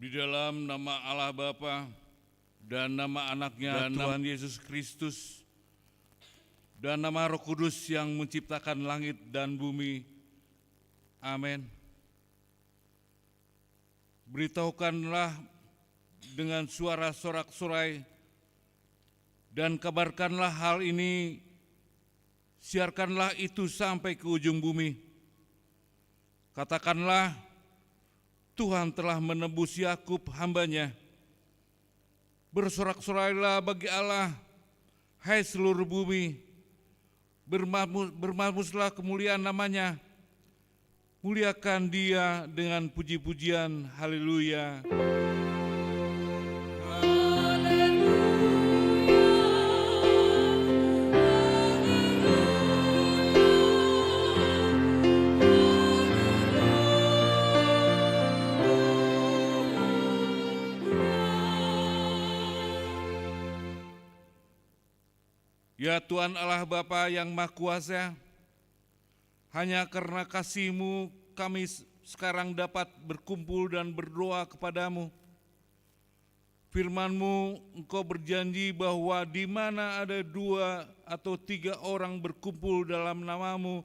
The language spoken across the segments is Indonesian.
Di dalam nama Allah Bapa dan nama Anaknya dan Tuhan Yesus Kristus dan nama Roh Kudus yang menciptakan langit dan bumi. Amin. Beritahukanlah dengan suara sorak-sorai dan kabarkanlah hal ini, siarkanlah itu sampai ke ujung bumi. Katakanlah, Tuhan telah menebus Yakub hamba-Nya. Bersorak-sorailah bagi Allah, hai seluruh bumi. Bermazmuslah kemuliaan namanya. Muliakan Dia dengan puji-pujian. Haleluya. Ya Tuhan Allah Bapa yang Maha Kuasa, hanya karena kasih-Mu kami sekarang dapat berkumpul dan berdoa kepadamu. Firman-Mu, Engkau berjanji bahwa di mana ada 2 atau 3 orang berkumpul dalam nama-Mu,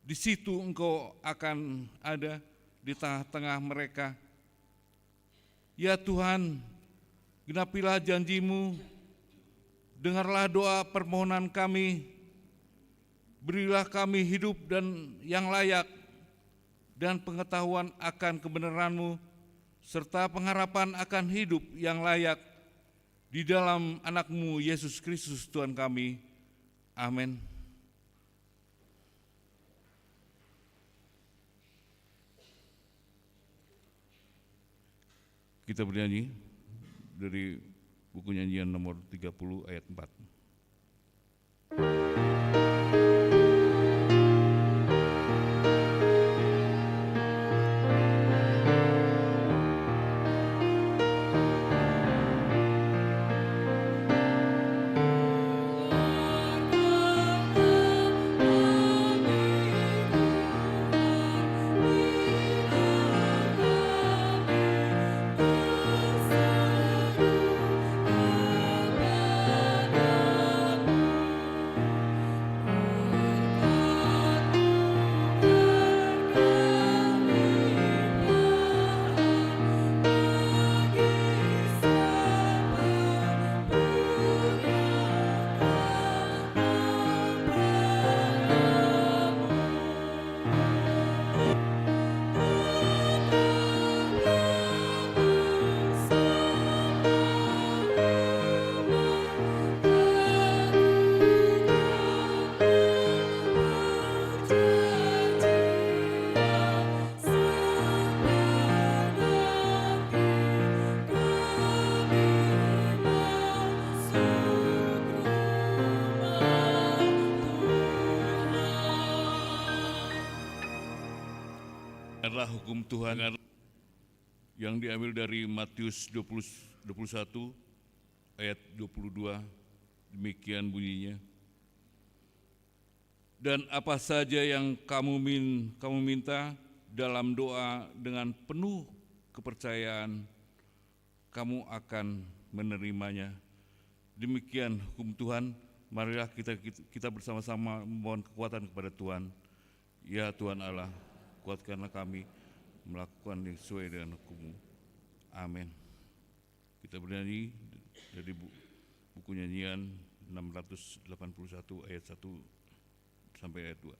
di situ Engkau akan ada di tengah-tengah mereka. Ya Tuhan, genapilah janji-Mu. Dengarlah doa permohonan kami, berilah kami hidup dan yang layak, dan pengetahuan akan kebenaran-Mu, serta pengharapan akan hidup yang layak, di dalam Anak-Mu Yesus Kristus Tuhan kami. Amin. Kita bernyanyi dari buku nyanyian nomor 30 ayat 4. Adalah hukum Tuhan yang diambil dari Matius 21 ayat 22, demikian bunyinya. Dan apa saja yang kamu minta dalam doa dengan penuh kepercayaan, kamu akan menerimanya. Demikian hukum Tuhan. Marilah kita bersama-sama memohon kekuatan kepada Tuhan. Ya Tuhan Allah, kuatkanlah kami melakukan yang sesuai dengan hukum-Mu. Amin. Kita bernyanyi dari buku nyanyian 681 ayat 1 sampai ayat 2.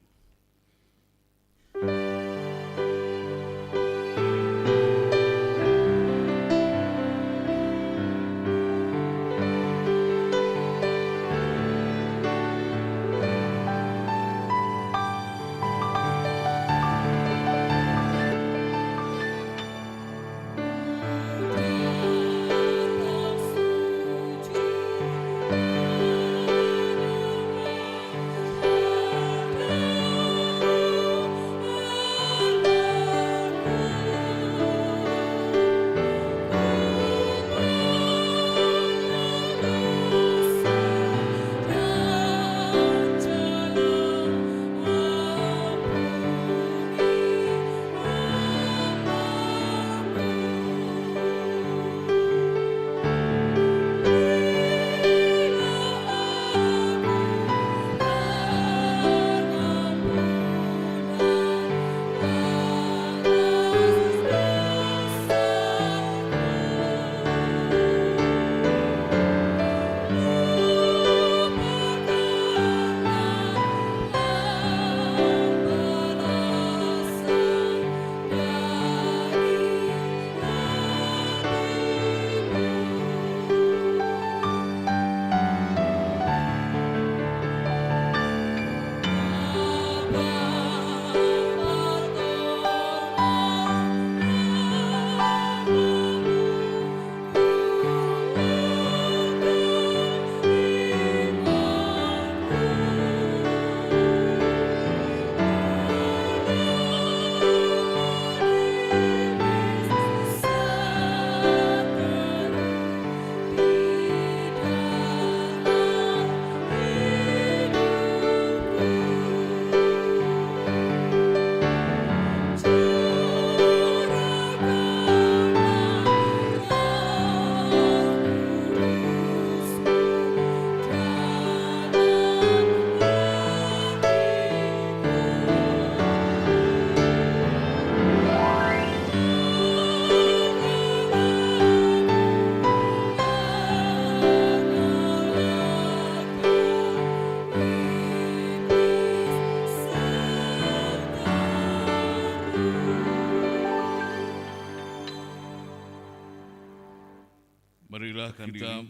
Marilah kita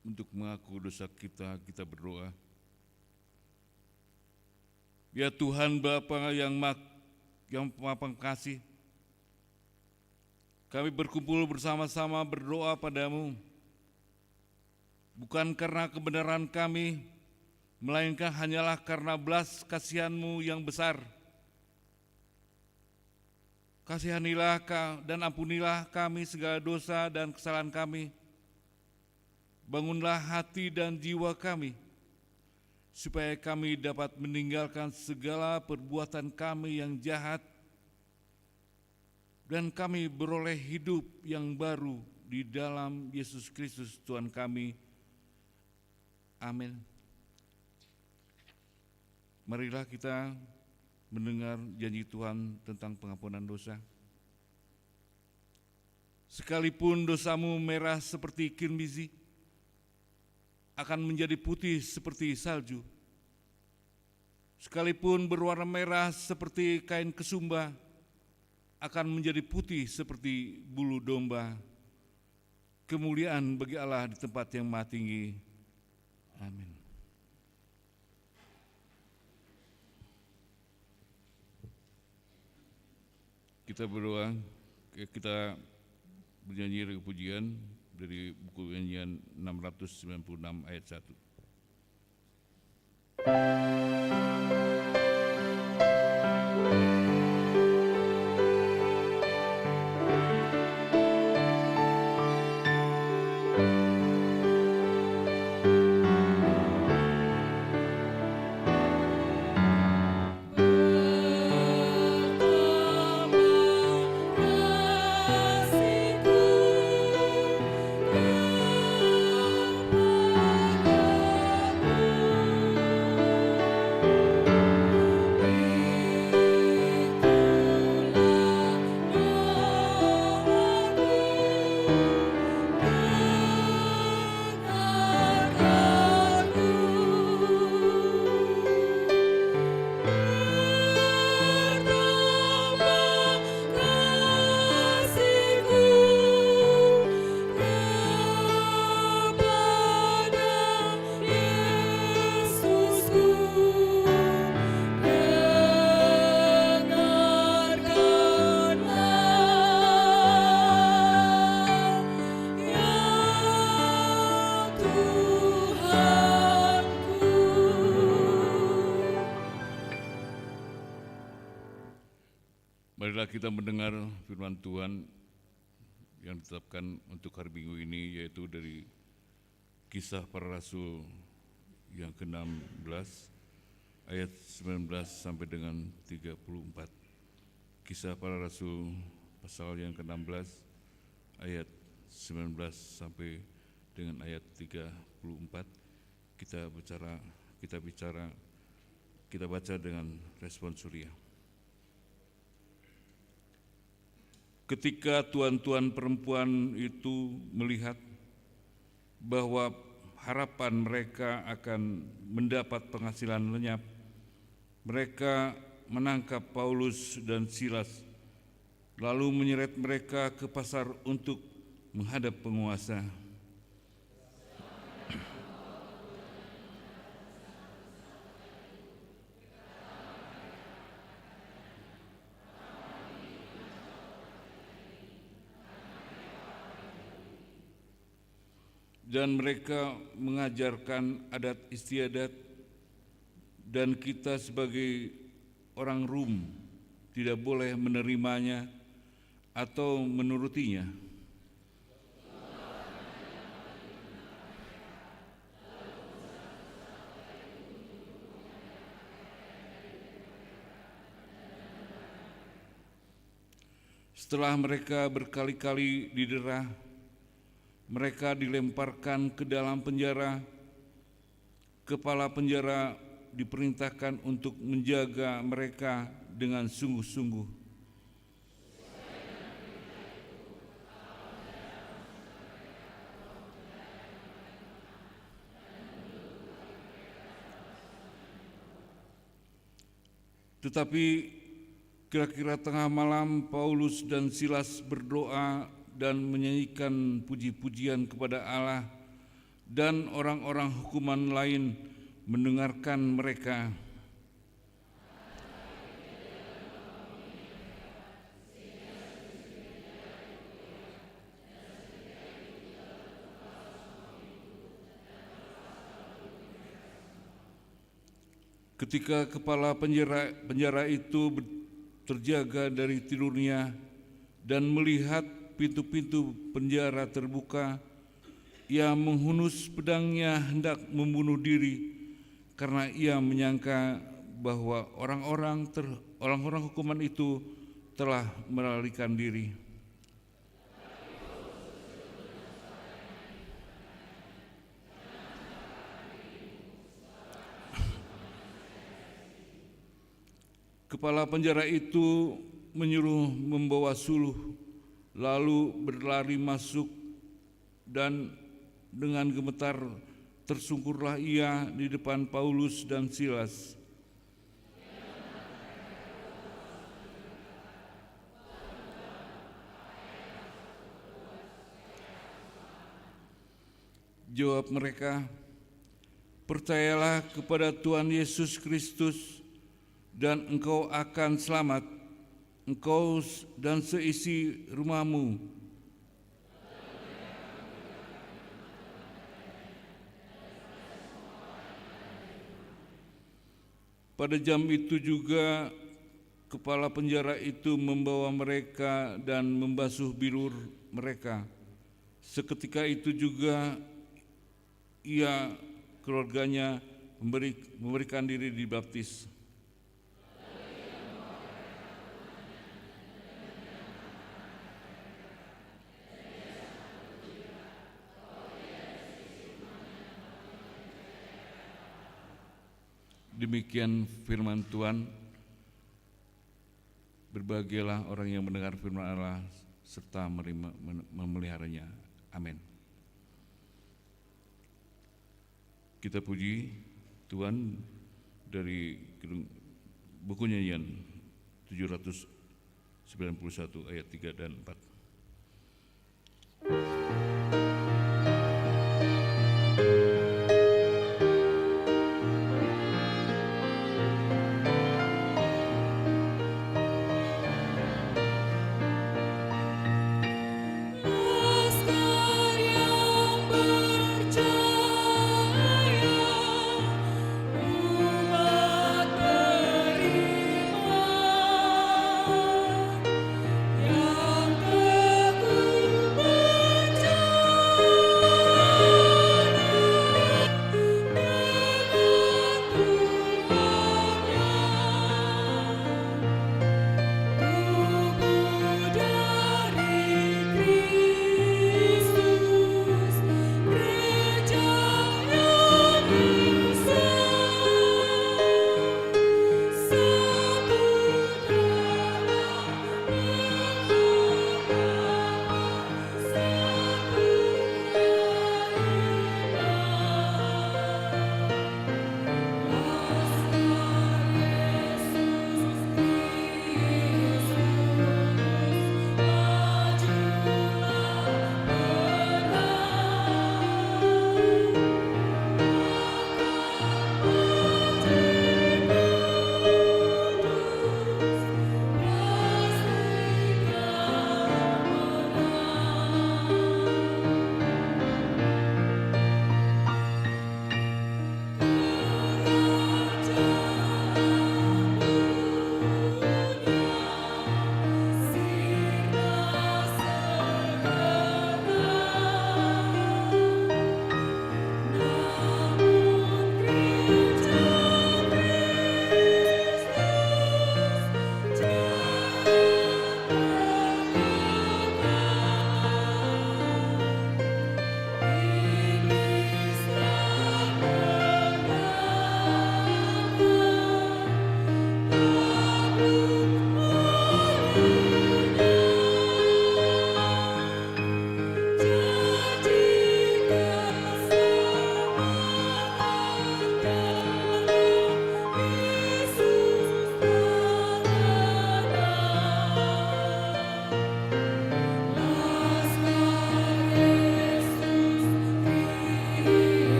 untuk mengaku dosa kita, kita berdoa. Ya Tuhan Bapa yang Maha Pengasih, kami berkumpul bersama-sama berdoa padamu, bukan karena kebenaran kami, melainkan hanyalah karena belas kasihan-Mu yang besar. Kasihanilah dan ampunilah kami segala dosa dan kesalahan kami. Bangunlah hati dan jiwa kami, supaya kami dapat meninggalkan segala perbuatan kami yang jahat, dan kami beroleh hidup yang baru di dalam Yesus Kristus Tuhan kami. Amin. Marilah kita mendengar janji Tuhan tentang pengampunan dosa. Sekalipun dosamu merah seperti kirmizi, akan menjadi putih seperti salju. Sekalipun berwarna merah seperti kain kesumba, akan menjadi putih seperti bulu domba. Kemuliaan bagi Allah di tempat yang maha tinggi. Amin. Kita berdoa, kita bernyanyi pujian dari buku nyanyian 696 ayat 1. Marilah kita mendengar firman Tuhan yang ditetapkan untuk hari Minggu ini, yaitu dari Kisah Para Rasul yang ke-16 ayat 19 sampai dengan 34. Kisah Para Rasul pasal yang ke-16 ayat 19 sampai dengan ayat 34. Kita baca dengan respon Surya. Ketika tuan-tuan perempuan itu melihat bahwa harapan mereka akan mendapat penghasilan lenyap, mereka menangkap Paulus dan Silas, lalu menyeret mereka ke pasar untuk menghadap penguasa. Dan mereka mengajarkan adat istiadat, dan kita sebagai orang Rum tidak boleh menerimanya atau menurutinya. Setelah mereka berkali-kali didera, mereka dilemparkan ke dalam penjara. Kepala penjara diperintahkan untuk menjaga mereka dengan sungguh-sungguh. Tetapi kira-kira tengah malam Paulus dan Silas berdoa dan menyanyikan puji-pujian kepada Allah, dan orang-orang hukuman lain mendengarkan mereka. Ketika kepala penjara itu terjaga dari tidurnya dan melihat pintu-pintu penjara terbuka, ia menghunus pedangnya hendak membunuh diri karena ia menyangka bahwa orang-orang hukuman itu telah melarikan diri. Kepala penjara itu menyuruh membawa suluh, lalu berlari masuk, dan dengan gemetar tersungkurlah ia di depan Paulus dan Silas. Jawab mereka, "Percayalah kepada Tuhan Yesus Kristus, dan engkau akan selamat, engkau dan seisi rumahmu." Pada jam itu juga kepala penjara itu membawa mereka dan membasuh bilur mereka. Seketika itu juga ia, keluarganya, memberikan diri dibaptis. Demikian firman Tuhan. Berbahagialah orang yang mendengar firman Allah serta memeliharanya. Amin. Kita puji Tuhan dari buku nyanyian 791 ayat 3 dan 4. Yang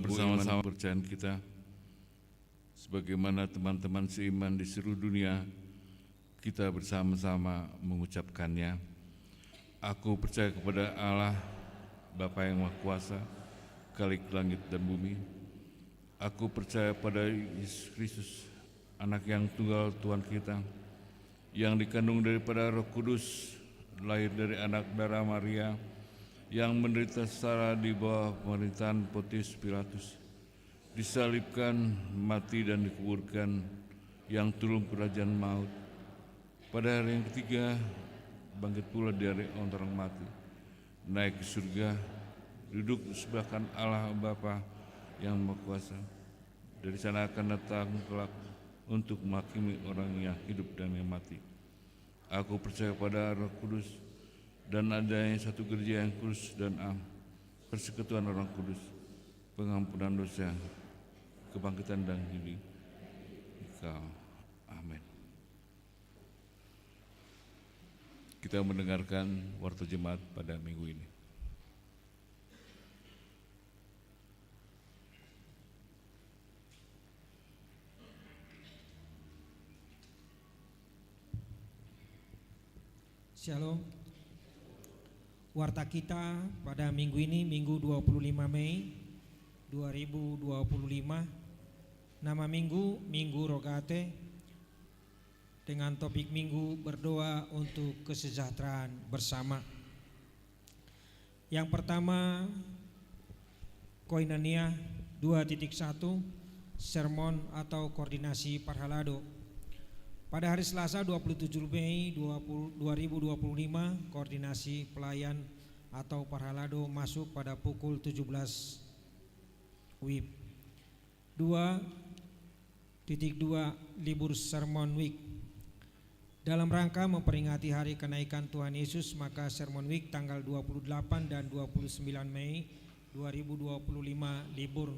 bersama-sama percayaan kita, sebagaimana teman-teman seiman di seluruh dunia, kita bersama-sama mengucapkannya. Aku percaya kepada Allah, Bapa yang Maha Kuasa, Khalik langit dan bumi. Aku percaya pada Yesus Kristus, Anak yang tunggal Tuhan kita, yang dikandung daripada Roh Kudus, lahir dari anak darah Maria, yang menderita secara di bawah pemerintahan Pontius Pilatus, disalibkan, mati dan dikuburkan, yang turun ke kerajaan maut. Pada hari yang ketiga, bangkit pula dari antara orang mati, naik ke surga, duduk di sebelah kanan Allah Bapa yang Maha Kuasa. Dari sana akan datang kelak untuk menghakimi orang yang hidup dan yang mati. Aku percaya pada Roh Kudus, dan adanya satu gereja yang kudus dan persekutuan orang kudus, pengampunan dosa, kebangkitan dan hidup kekal. Amin. Kita mendengarkan warta jemaat pada minggu ini. Shalom. Warta kita pada minggu ini, Minggu 25 Mei 2025. Nama minggu, Minggu Rogate, dengan topik minggu berdoa untuk kesejahteraan bersama. Yang pertama, Koinonia 2.1, sermon atau koordinasi Parhalado. Pada hari Selasa 27 Mei 2025, koordinasi pelayan atau Parhalado masuk pada pukul 17 WIB. 2.2 libur Sermon Week. Dalam rangka memperingati hari kenaikan Tuhan Yesus, maka Sermon Week tanggal 28 dan 29 Mei 2025 libur.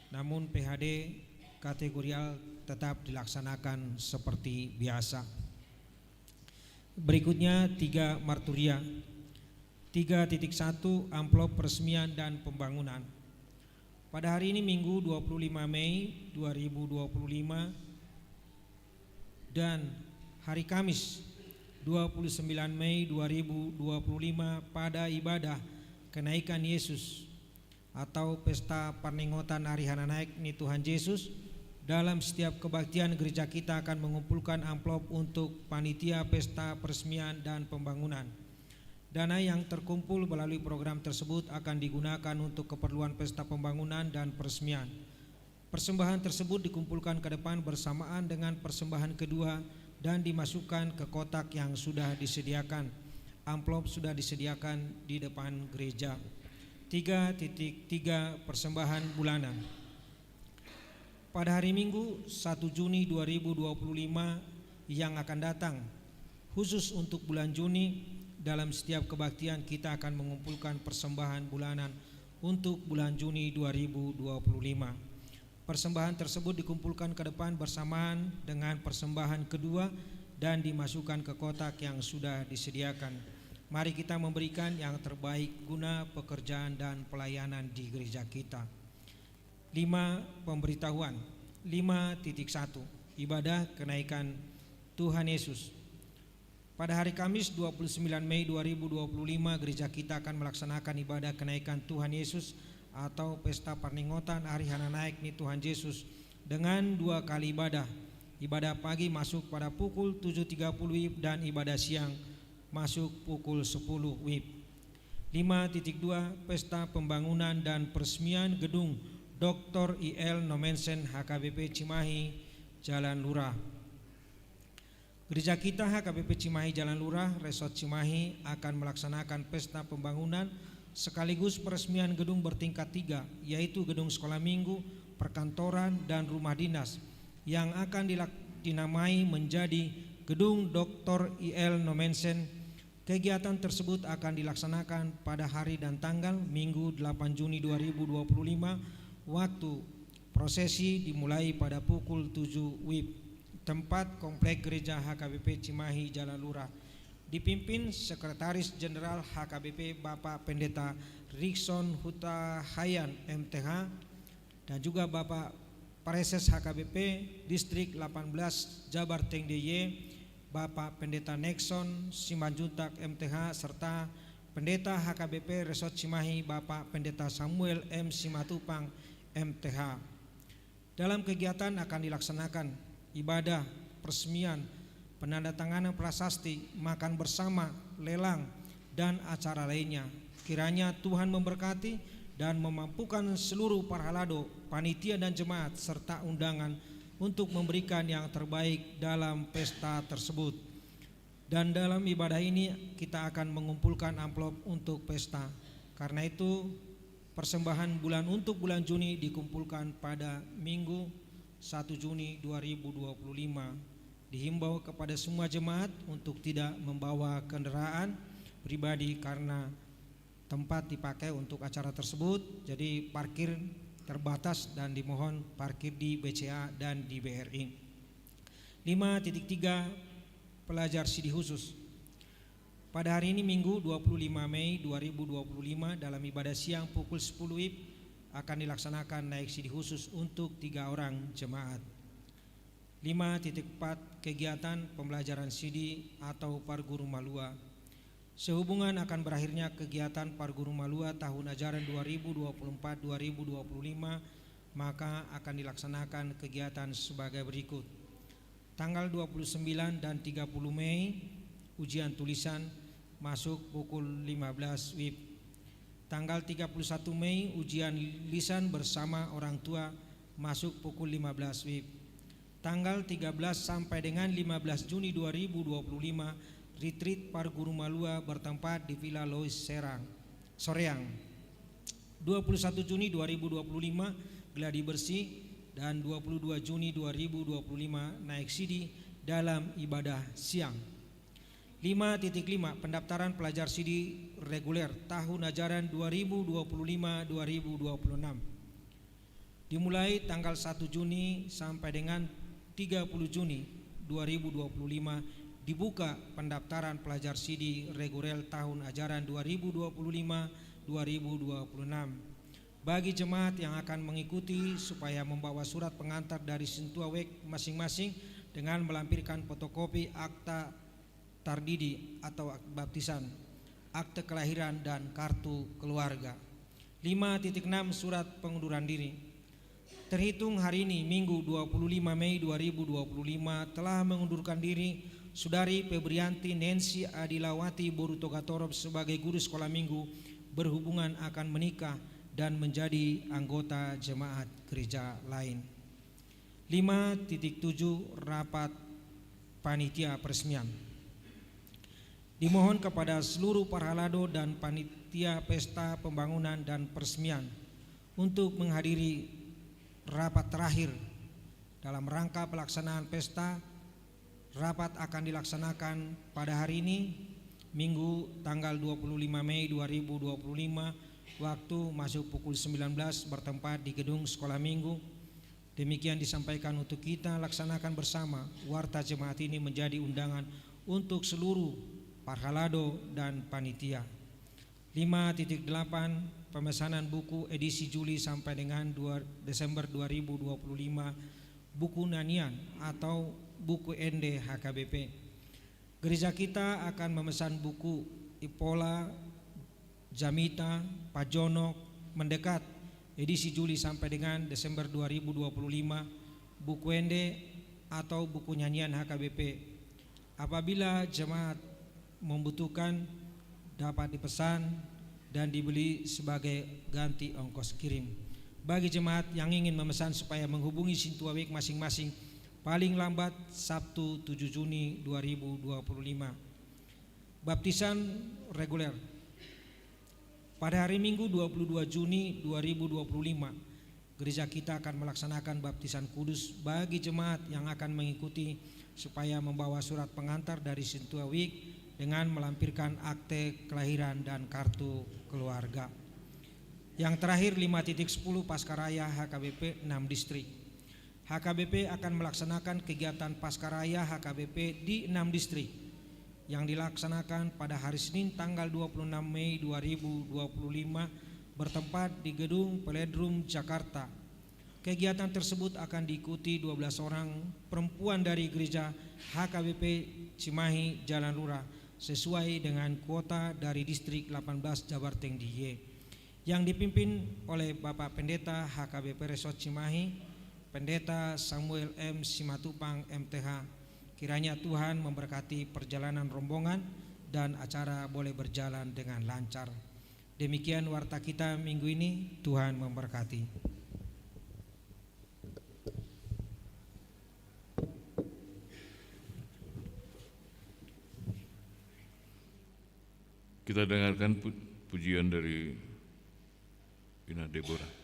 Namun PHD kategorial tetap dilaksanakan seperti biasa. Berikutnya 3 Marturia. 3.1 amplop peresmian dan pembangunan. Pada hari ini Minggu 25 Mei 2025 dan hari Kamis 29 Mei 2025 pada ibadah kenaikan Yesus atau pesta Parningotan Hari Hana Naik ni Tuhan Yesus. Dalam setiap kebaktian gereja kita akan mengumpulkan amplop untuk panitia pesta peresmian dan pembangunan. Dana yang terkumpul melalui program tersebut akan digunakan untuk keperluan pesta pembangunan dan peresmian. Persembahan tersebut dikumpulkan ke depan bersamaan dengan persembahan kedua dan dimasukkan ke kotak yang sudah disediakan. Amplop sudah disediakan di depan gereja. 3.3 persembahan bulanan. Pada hari Minggu 1 Juni 2025 yang akan datang, khusus untuk bulan Juni, dalam setiap kebaktian kita akan mengumpulkan persembahan bulanan untuk bulan Juni 2025. Persembahan tersebut dikumpulkan ke depan bersamaan dengan persembahan kedua dan dimasukkan ke kotak yang sudah disediakan. Mari kita memberikan yang terbaik guna pekerjaan dan pelayanan di gereja kita. 5. Pemberitahuan. 5.1 ibadah kenaikan Tuhan Yesus. Pada hari Kamis 29 Mei 2025 gereja kita akan melaksanakan ibadah kenaikan Tuhan Yesus atau pesta Parningotan Hari Hana Naik ni Tuhan Yesus dengan 2 kali ibadah. Ibadah pagi masuk pada pukul 7.30 WIB dan ibadah siang masuk pukul 10 WIB. 5.2 pesta pembangunan dan peresmian gedung Dr. I.L. Nomensen HKBP Cimahi Jalan Lurah. Gereja kita HKBP Cimahi Jalan Lurah Resort Cimahi akan melaksanakan pesta pembangunan sekaligus peresmian gedung bertingkat 3, yaitu gedung sekolah minggu, perkantoran dan rumah dinas yang akan dinamai menjadi gedung Dr. I.L. Nomensen. Kegiatan tersebut akan dilaksanakan pada hari dan tanggal Minggu 8 Juni 2025. Waktu prosesi dimulai pada pukul 7 WIB. Tempat komplek gereja HKBP Cimahi Jalan Lurah. Dipimpin Sekretaris Jenderal HKBP Bapak Pendeta Rikson Hutahayan MTH dan juga Bapak Pareses HKBP Distrik 18 Jabar Teng DY, Bapak Pendeta Nexon Simanjuntak MTH, serta Pendeta HKBP Resort Cimahi Bapak Pendeta Samuel M. Simatupang MTH. Dalam kegiatan akan dilaksanakan ibadah, peresmian, penandatanganan prasasti, makan bersama, lelang, dan acara lainnya. Kiranya Tuhan memberkati dan memampukan seluruh parhalado, panitia dan jemaat serta undangan untuk memberikan yang terbaik dalam pesta tersebut. Dan dalam ibadah ini kita akan mengumpulkan amplop untuk pesta. Karena itu persembahan untuk bulan Juni dikumpulkan pada Minggu 1 Juni 2025. Dihimbau kepada semua jemaat untuk tidak membawa kendaraan pribadi karena tempat dipakai untuk acara tersebut, jadi parkir terbatas dan dimohon parkir di BCA dan di BRI. 5.3 Pelajar Sidi Khusus. Pada hari ini Minggu 25 Mei 2025 dalam ibadah siang pukul 10 WIB akan dilaksanakan naik sidi khusus untuk 3 orang jemaat. 5.4 Kegiatan pembelajaran sidi atau Parguru Malua. Sehubungan akan berakhirnya kegiatan Parguru Malua tahun ajaran 2024-2025, maka akan dilaksanakan kegiatan sebagai berikut. Tanggal 29 dan 30 Mei ujian tulisan masuk pukul 15 WIB. Tanggal 31 Mei ujian lisan bersama orang tua masuk pukul 15 WIB. Tanggal 13 sampai dengan 15 Juni 2025 retreat Parguru Malua bertempat di Villa Lois Soreang. 21 Juni 2025 gladi bersih dan 22 Juni 2025 naik sidi dalam ibadah siang. 5.5 Pendaftaran pelajar sidi reguler tahun ajaran 2025-2026 dimulai tanggal 1 Juni sampai dengan 30 Juni 2025. Dibuka pendaftaran pelajar sidi reguler tahun ajaran 2025-2026 bagi jemaat yang akan mengikuti supaya membawa surat pengantar dari Sintuawek masing-masing dengan melampirkan fotokopi akta tardidi atau baptisan, akte kelahiran dan kartu keluarga. 5.6 Surat pengunduran diri. Terhitung hari ini Minggu 25 Mei 2025 telah mengundurkan diri Saudari Febrianti Nancy Adilawati Borutogatorob sebagai guru sekolah minggu berhubungan akan menikah dan menjadi anggota jemaat gereja lain. 5.7 Rapat panitia peresmian. Dimohon kepada seluruh parhalado dan panitia pesta pembangunan dan peresmian untuk menghadiri rapat terakhir dalam rangka pelaksanaan pesta. Rapat akan dilaksanakan pada hari ini Minggu tanggal 25 Mei 2025 waktu masuk pukul 19 bertempat di gedung sekolah minggu. Demikian disampaikan untuk kita laksanakan bersama. Warta jemaat ini menjadi undangan untuk seluruh parhalado dan panitia. 5.8 Pemesanan buku edisi Juli sampai dengan 2 Desember 2025 buku nanian atau buku ND HKBP. Gereja kita akan memesan buku Ipola, Jamita, Pajonok, Mendekat edisi Juli sampai dengan Desember 2025, buku ND atau buku nyanyian HKBP. Apabila jemaat membutuhkan dapat dipesan dan dibeli sebagai ganti ongkos kirim. Bagi jemaat yang ingin memesan supaya menghubungi Sintuawek masing-masing paling lambat Sabtu 7 Juni 2025. Baptisan reguler. Pada hari Minggu 22 Juni 2025 gereja kita akan melaksanakan baptisan kudus bagi jemaat yang akan mengikuti supaya membawa surat pengantar dari Sintuawek dengan melampirkan akte kelahiran dan kartu keluarga. Yang terakhir 5.10 Pascaraya HKBP 6 distrik. HKBP akan melaksanakan kegiatan Pascaraya HKBP di 6 distrik yang dilaksanakan pada hari Senin tanggal 26 Mei 2025 bertempat di Gedung Peledrum Jakarta. Kegiatan tersebut akan diikuti 12 orang perempuan dari gereja HKBP Cimahi Jalan Lurah sesuai dengan kuota dari distrik 18 Jabarteng DIY yang dipimpin oleh Bapak Pendeta HKBP Resort Cimahi, Pendeta Samuel M. Simatupang MTH. Kiranya Tuhan memberkati perjalanan rombongan dan acara boleh berjalan dengan lancar. Demikian warta kita minggu ini, Tuhan memberkati. Kita dengarkan pujian dari Ina Deborah.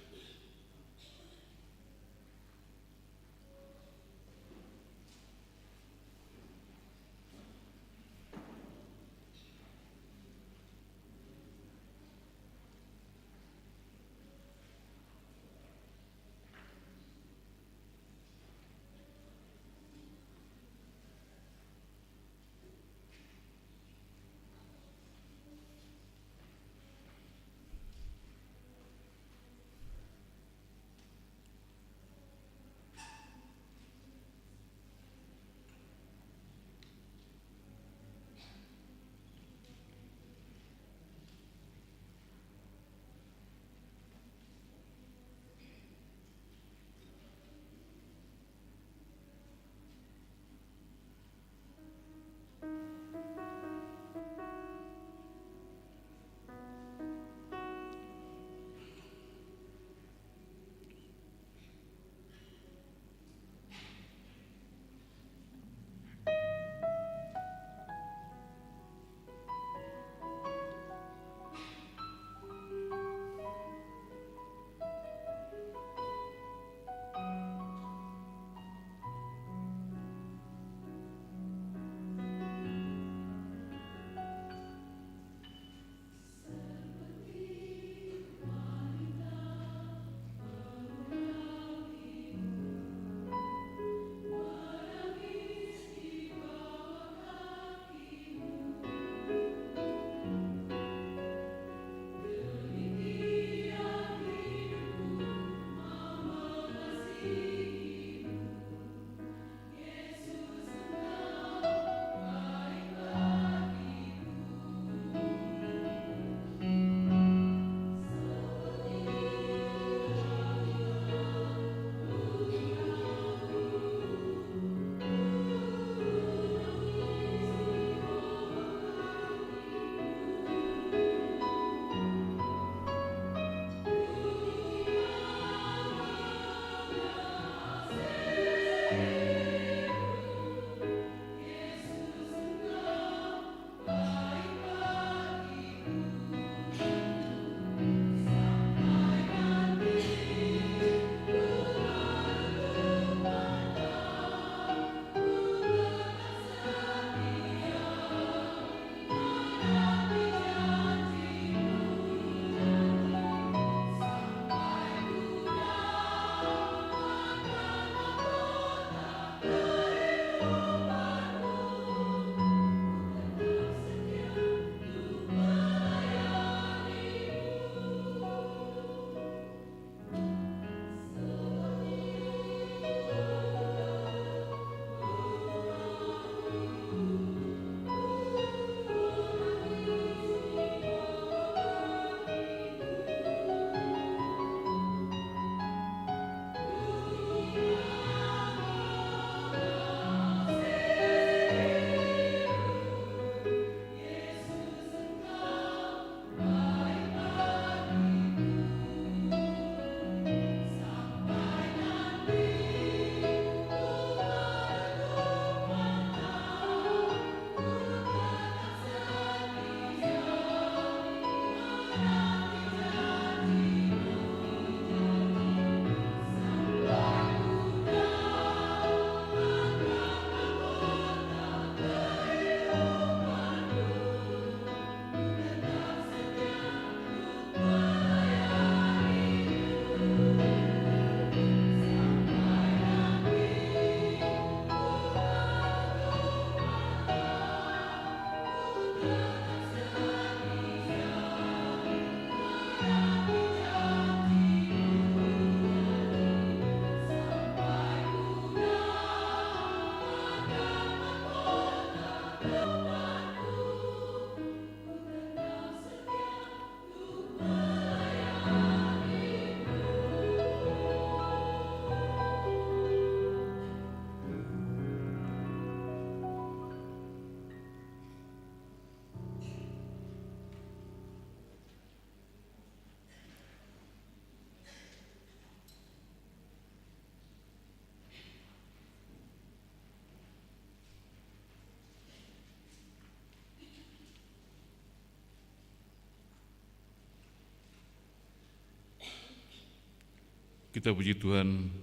Kita puji Tuhan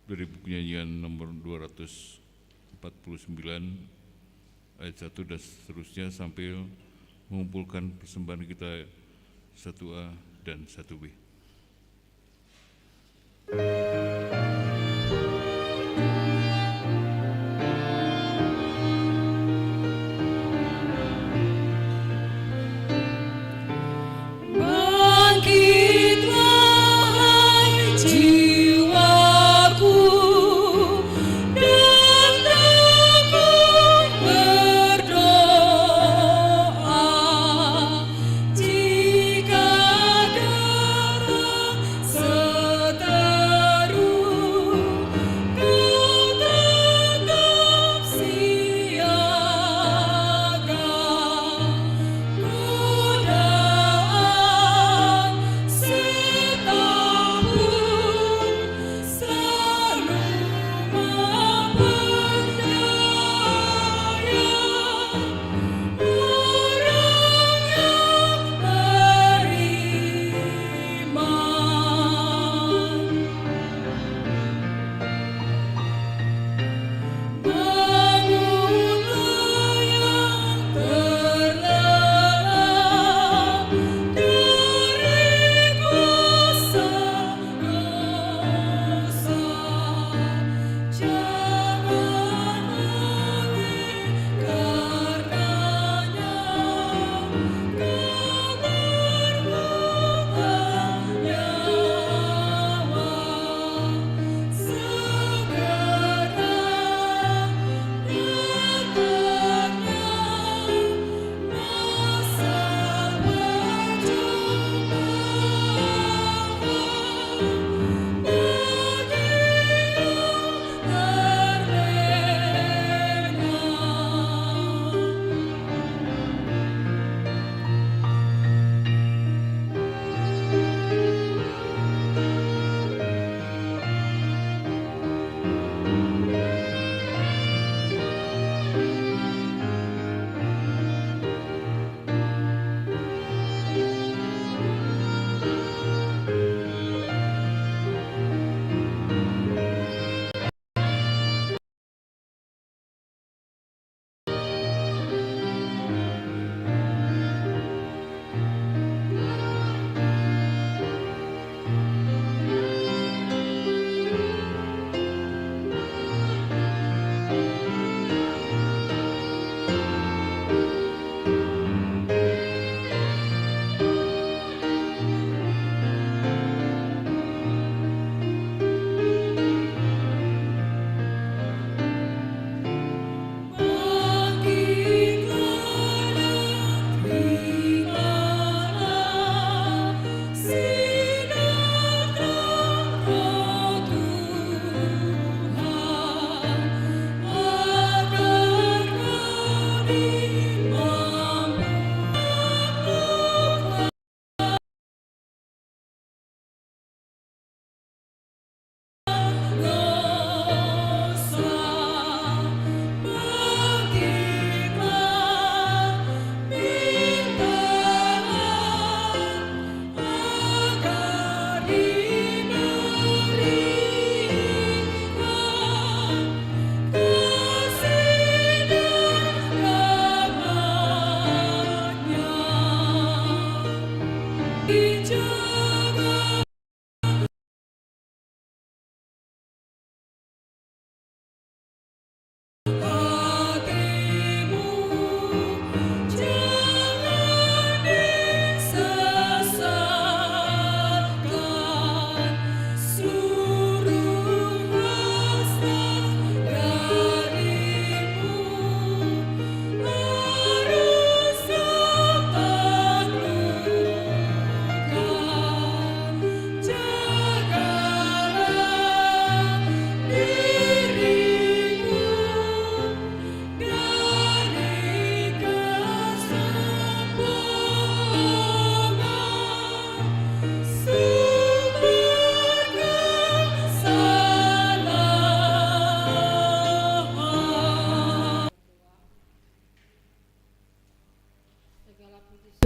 dari buku nyanyian nomor 249 ayat 1 dan seterusnya sambil mengumpulkan persembahan kita 1A dan 1B.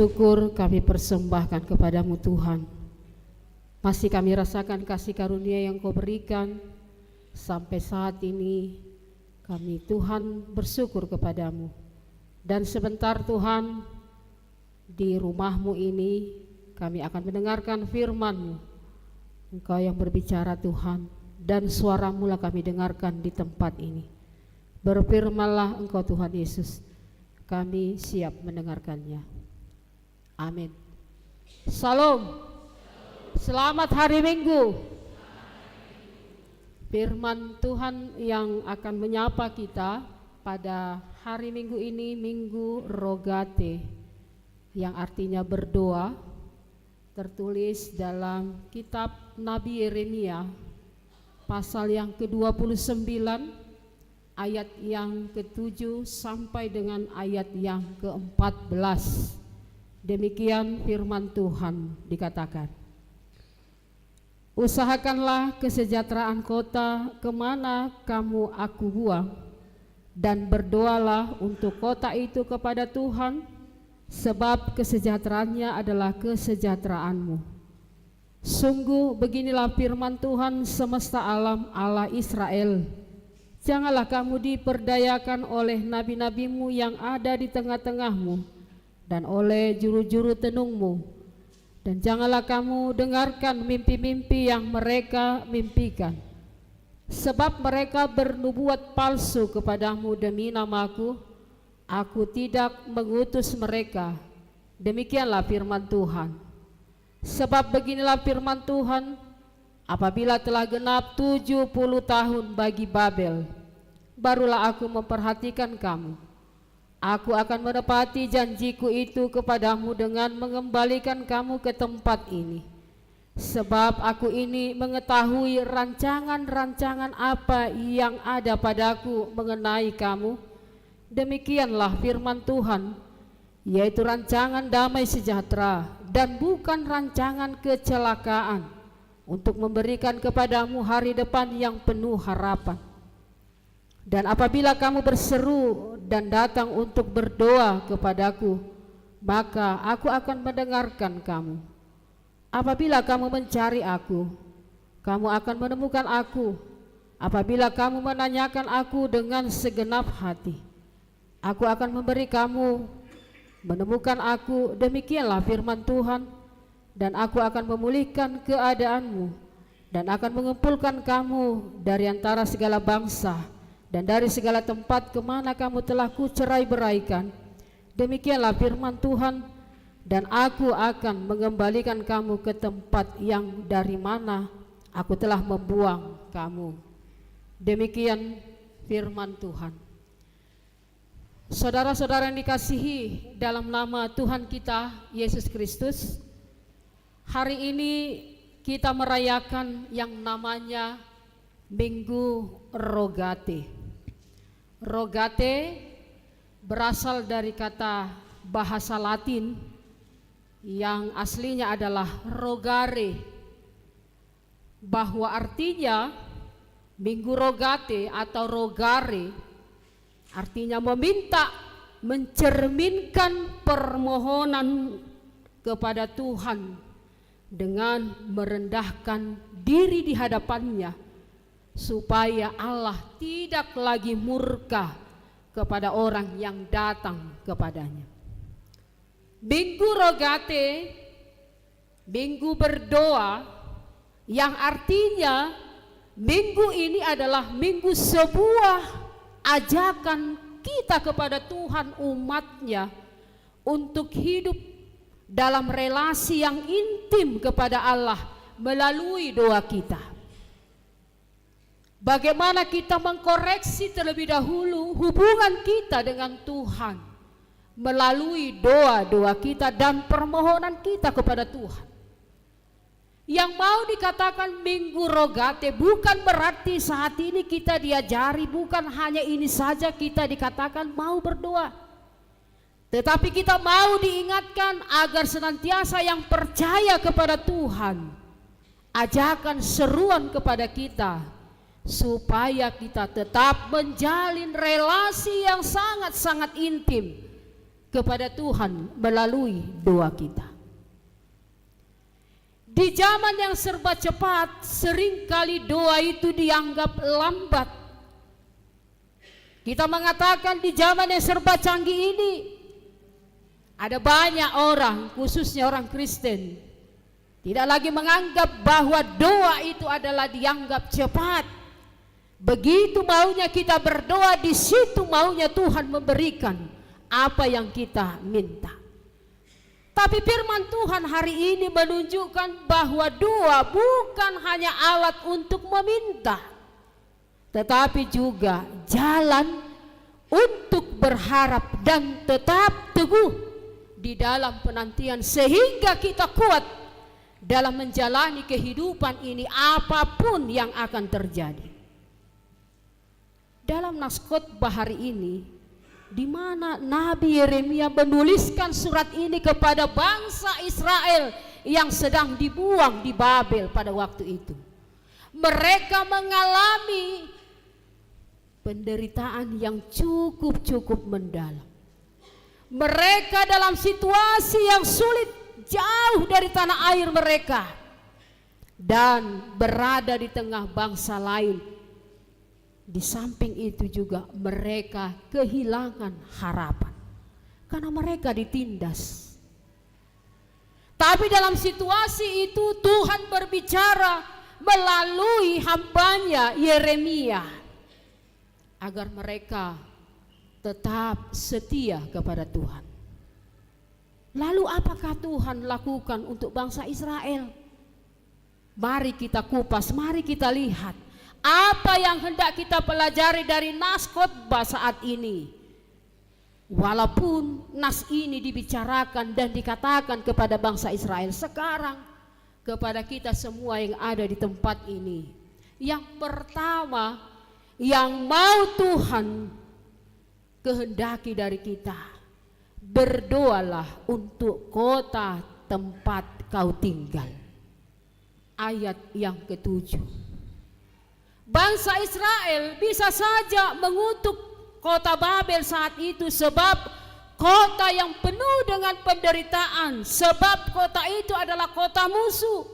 Syukur kami persembahkan kepadamu Tuhan. Masih kami rasakan kasih karunia yang Kau berikan sampai saat ini. Kami Tuhan bersyukur kepadamu. Dan sebentar Tuhan, di rumah-Mu ini kami akan mendengarkan firman-Mu. Engkau yang berbicara Tuhan, dan suara-Mu lah kami dengarkan di tempat ini. Berfirmanlah Engkau Tuhan Yesus, kami siap mendengarkannya. Amin. Salam. Selamat hari Minggu. Firman Tuhan yang akan menyapa kita pada hari Minggu ini, Minggu Rogate, yang artinya berdoa, tertulis dalam kitab Nabi Yeremia pasal yang ke-29 ayat yang ke-7 sampai dengan ayat yang ke-14. Demikian firman Tuhan dikatakan. Usahakanlah kesejahteraan kota kemana kamu aku buang, dan berdoalah untuk kota itu kepada Tuhan, sebab kesejahteraannya adalah kesejahteraanmu. Sungguh beginilah firman Tuhan semesta alam, Allah Israel. Janganlah kamu diperdayakan oleh nabi-nabimu yang ada di tengah-tengahmu, dan oleh juru-juru tenungmu. Dan janganlah kamu dengarkan mimpi-mimpi yang mereka mimpikan, sebab mereka bernubuat palsu kepadamu demi namaku. Aku tidak mengutus mereka. Demikianlah firman Tuhan. Sebab beginilah firman Tuhan, apabila telah genap 70 tahun bagi Babel, barulah aku memperhatikan kamu. Aku akan menepati janjiku itu kepadamu dengan mengembalikan kamu ke tempat ini. Sebab aku ini mengetahui rancangan-rancangan apa yang ada padaku mengenai kamu. Demikianlah firman Tuhan, yaitu rancangan damai sejahtera dan bukan rancangan kecelakaan, untuk memberikan kepadamu hari depan yang penuh harapan. Dan apabila kamu berseru dan datang untuk berdoa kepadaku, maka aku akan mendengarkan kamu. Apabila kamu mencari aku, kamu akan menemukan aku. Apabila kamu menanyakan aku dengan segenap hati, aku akan memberi kamu menemukan aku. Demikianlah firman Tuhan. Dan aku akan memulihkan keadaanmu, dan akan mengumpulkan kamu dari antara segala bangsa dan dari segala tempat kemana kamu telah kucerai-beraikan. Demikianlah firman Tuhan. Dan aku akan mengembalikan kamu ke tempat yang dari mana aku telah membuang kamu. Demikian firman Tuhan. Saudara-saudara yang dikasihi dalam nama Tuhan kita Yesus Kristus, hari ini kita merayakan yang namanya Minggu Rogate. Rogate berasal dari kata bahasa Latin yang aslinya adalah rogare, bahwa artinya Minggu Rogate atau rogare artinya meminta, mencerminkan permohonan kepada Tuhan dengan merendahkan diri di hadapannya, supaya Allah tidak lagi murka kepada orang yang datang kepadanya. Minggu Rogate, minggu berdoa, yang artinya minggu ini adalah minggu sebuah ajakan kita kepada Tuhan, umatnya, untuk hidup dalam relasi yang intim kepada Allah melalui doa kita. Bagaimana kita mengkoreksi terlebih dahulu hubungan kita dengan Tuhan melalui doa-doa kita dan permohonan kita kepada Tuhan. Yang mau dikatakan Minggu Rogate bukan berarti saat ini kita diajari, bukan hanya ini saja kita dikatakan mau berdoa, tetapi kita mau diingatkan agar senantiasa yang percaya kepada Tuhan, ajakan seruan kepada kita, supaya kita tetap menjalin relasi yang sangat-sangat intim kepada Tuhan melalui doa kita. Di Di zaman yang serba cepat, seringkali doa itu dianggap lambat. Kita mengatakan di zaman yang serba canggih ini, ada banyak orang, khususnya orang Kristen, tidak lagi menganggap bahwa doa itu adalah dianggap cepat. Begitu maunya kita berdoa, di situ maunya Tuhan memberikan apa yang kita minta. Tapi firman Tuhan hari ini menunjukkan bahwa doa bukan hanya alat untuk meminta, tetapi juga jalan untuk berharap dan tetap teguh di dalam penantian, sehingga kita kuat dalam menjalani kehidupan ini apapun yang akan terjadi. Dalam nas khotbah hari ini, di mana Nabi Yeremia menuliskan surat ini kepada bangsa Israel yang sedang dibuang di Babel pada waktu itu. Mereka mengalami penderitaan yang cukup mendalam. Mereka dalam situasi yang sulit, jauh dari tanah air mereka, dan berada di tengah bangsa lain. Di samping itu juga mereka kehilangan harapan karena mereka ditindas. Tapi dalam situasi itu Tuhan berbicara melalui hambanya Yeremia agar mereka tetap setia kepada Tuhan. Lalu apakah Tuhan lakukan untuk bangsa Israel? Mari kita kupas, mari kita lihat apa yang hendak kita pelajari dari nas khotbah saat ini. Walaupun nas ini dibicarakan dan dikatakan kepada bangsa Israel, sekarang kepada kita semua yang ada di tempat ini, yang pertama yang mau Tuhan kehendaki dari kita, berdoalah untuk kota tempat kau tinggal. Ayat yang ke-7. Bangsa Israel bisa saja mengutuk kota Babel saat itu sebab kota yang penuh dengan penderitaan, sebab kota itu adalah kota musuh.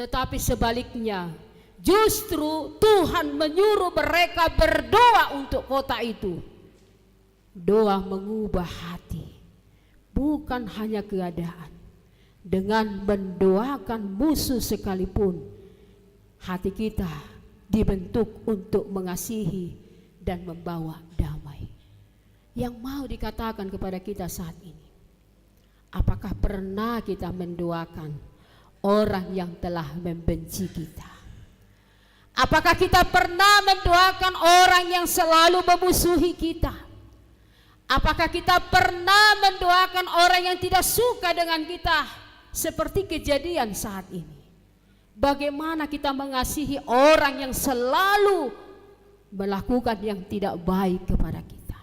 Tetapi sebaliknya, justru Tuhan menyuruh mereka berdoa untuk kota itu. Doa mengubah hati, bukan hanya keadaan. Dengan mendoakan musuh sekalipun, hati kita dibentuk untuk mengasihi dan membawa damai. Yang mau dikatakan kepada kita saat ini, apakah pernah kita mendoakan orang yang telah membenci kita? Apakah kita pernah mendoakan orang yang selalu memusuhi kita? Apakah kita pernah mendoakan orang yang tidak suka dengan kita, seperti kejadian saat ini? Bagaimana kita mengasihi orang yang selalu melakukan yang tidak baik kepada kita?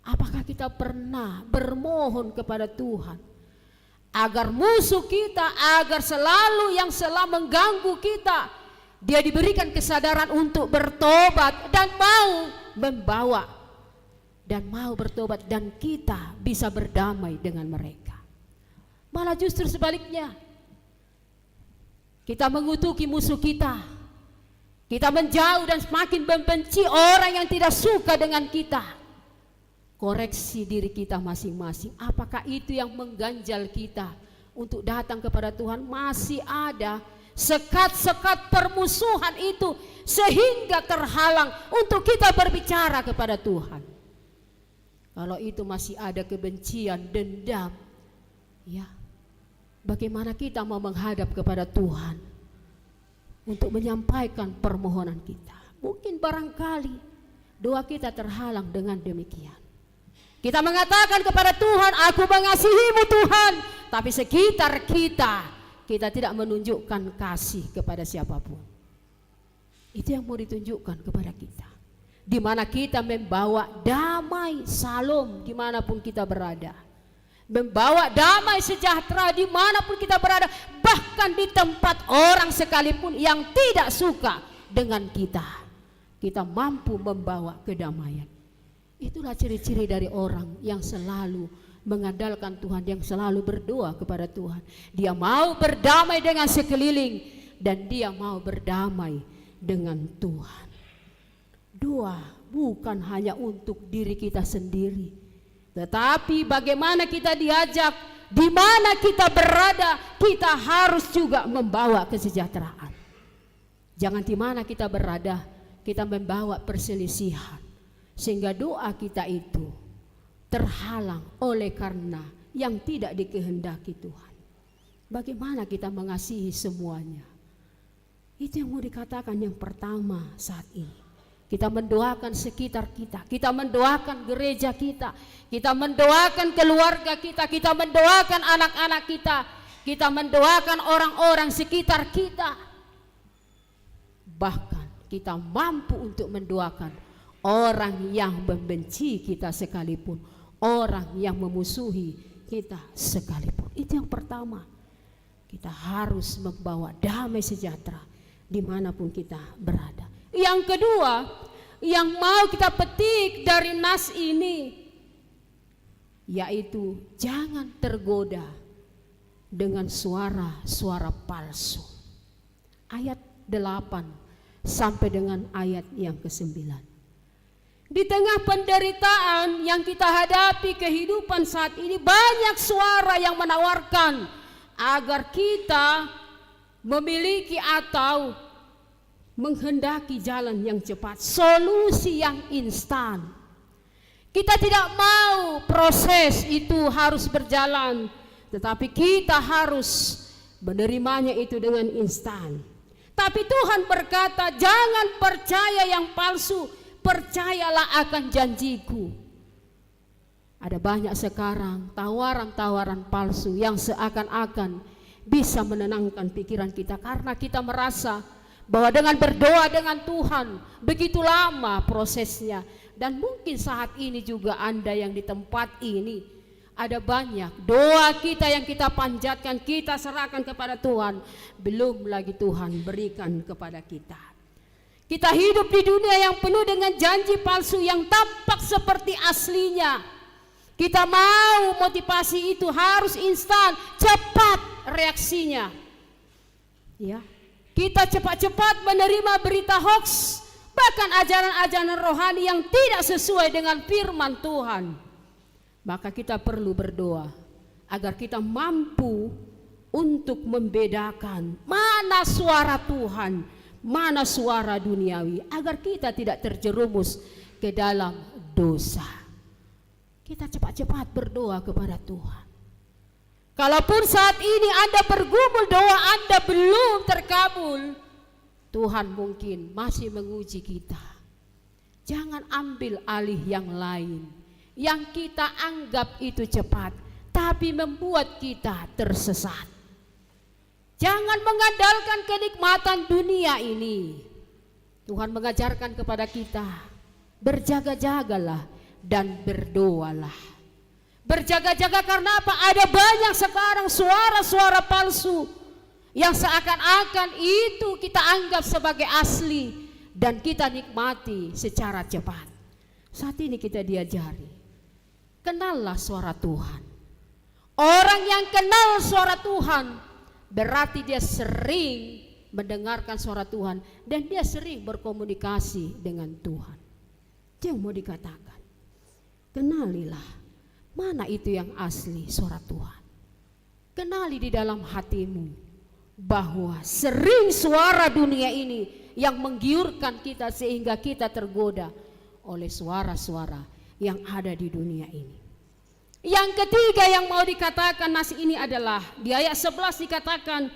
Apakah kita pernah bermohon kepada Tuhan agar musuh kita, agar selalu yang selalu mengganggu kita, dia diberikan kesadaran untuk bertobat dan mau membawa dan mau bertobat, dan kita bisa berdamai dengan mereka? Malah justru sebaliknya, kita mengutuki musuh kita, kita menjauh dan semakin membenci orang yang tidak suka dengan kita. Koreksi diri kita masing-masing, apakah itu yang mengganjal kita untuk datang kepada Tuhan? Masih ada sekat-sekat permusuhan itu sehingga terhalang untuk kita berbicara kepada Tuhan. Kalau itu masih ada kebencian, dendam, ya, bagaimana kita mau menghadap kepada Tuhan untuk menyampaikan permohonan kita? Mungkin barangkali doa kita terhalang dengan demikian. Kita mengatakan kepada Tuhan, aku mengasihimu Tuhan, tapi sekitar kita tidak menunjukkan kasih kepada siapapun. Itu yang mau ditunjukkan kepada kita, di mana kita membawa damai, salom dimanapun kita berada, membawa damai sejahtera dimanapun kita berada, bahkan di tempat orang sekalipun yang tidak suka dengan kita mampu membawa kedamaian. Itulah ciri-ciri dari orang yang selalu mengandalkan Tuhan, yang selalu berdoa kepada Tuhan. Dia mau berdamai dengan sekeliling dan dia mau berdamai dengan Tuhan. Doa bukan hanya untuk diri kita sendiri, tetapi bagaimana kita diajak, di mana kita berada, kita harus juga membawa kesejahteraan. Jangan di mana kita berada kita membawa perselisihan, sehingga doa kita itu terhalang oleh karena yang tidak dikehendaki Tuhan. Bagaimana kita mengasihi semuanya? Itu yang mau dikatakan yang pertama saat ini. Kita mendoakan sekitar kita, kita mendoakan gereja kita mendoakan keluarga kita mendoakan anak-anak kita mendoakan orang-orang sekitar kita. Bahkan kita mampu untuk mendoakan orang yang membenci kita sekalipun, orang yang memusuhi kita sekalipun. Itu yang pertama. Kita harus membawa damai sejahtera dimanapun kita berada. Yang kedua, yang mau kita petik dari nas ini, yaitu jangan tergoda dengan suara-suara palsu. Ayat 8 sampai dengan ayat yang ke-9. Di tengah penderitaan yang kita hadapi kehidupan saat ini, banyak suara yang menawarkan agar kita memiliki atau menghendaki jalan yang cepat, solusi yang instan. Kita tidak mau proses itu harus berjalan, tetapi kita harus menerimanya itu dengan instan. Tapi Tuhan berkata, jangan percaya yang palsu, percayalah akan janjiku. Ada banyak sekarang tawaran-tawaran palsu yang seakan-akan bisa menenangkan pikiran kita, karena kita merasa bahwa dengan berdoa dengan Tuhan begitu lama prosesnya. Dan mungkin saat ini juga Anda yang di tempat ini, ada banyak doa kita yang kita panjatkan, kita serahkan kepada Tuhan, belum lagi Tuhan berikan kepada kita. Kita hidup di dunia yang penuh dengan janji palsu yang tampak seperti aslinya. Kita mau motivasi itu harus instan, cepat reaksinya. Ya, kita cepat-cepat menerima berita hoax, bahkan ajaran-ajaran rohani yang tidak sesuai dengan firman Tuhan. Maka kita perlu berdoa agar kita mampu untuk membedakan mana suara Tuhan, mana suara duniawi, agar kita tidak terjerumus ke dalam dosa. Kita cepat-cepat berdoa kepada Tuhan. Kalaupun saat ini Anda bergumul, doa Anda belum terkabul, Tuhan mungkin masih menguji kita. Jangan ambil alih yang lain yang kita anggap itu cepat, tapi membuat kita tersesat. Jangan mengandalkan kenikmatan dunia ini. Tuhan mengajarkan kepada kita, berjaga-jagalah dan berdoalah. Berjaga-jaga karena apa? Ada banyak sekarang suara-suara palsu yang seakan-akan itu kita anggap sebagai asli dan kita nikmati secara cepat. Saat ini kita diajari, kenallah suara Tuhan. Orang yang kenal suara Tuhan berarti dia sering mendengarkan suara Tuhan dan dia sering berkomunikasi dengan Tuhan. Itu yang mau dikatakan. Kenalilah mana itu yang asli suara Tuhan. Kenali di dalam hatimu bahwa sering suara dunia ini yang menggiurkan kita sehingga kita tergoda oleh suara-suara yang ada di dunia ini. Yang ketiga yang mau dikatakan nas ini adalah di ayat 11 dikatakan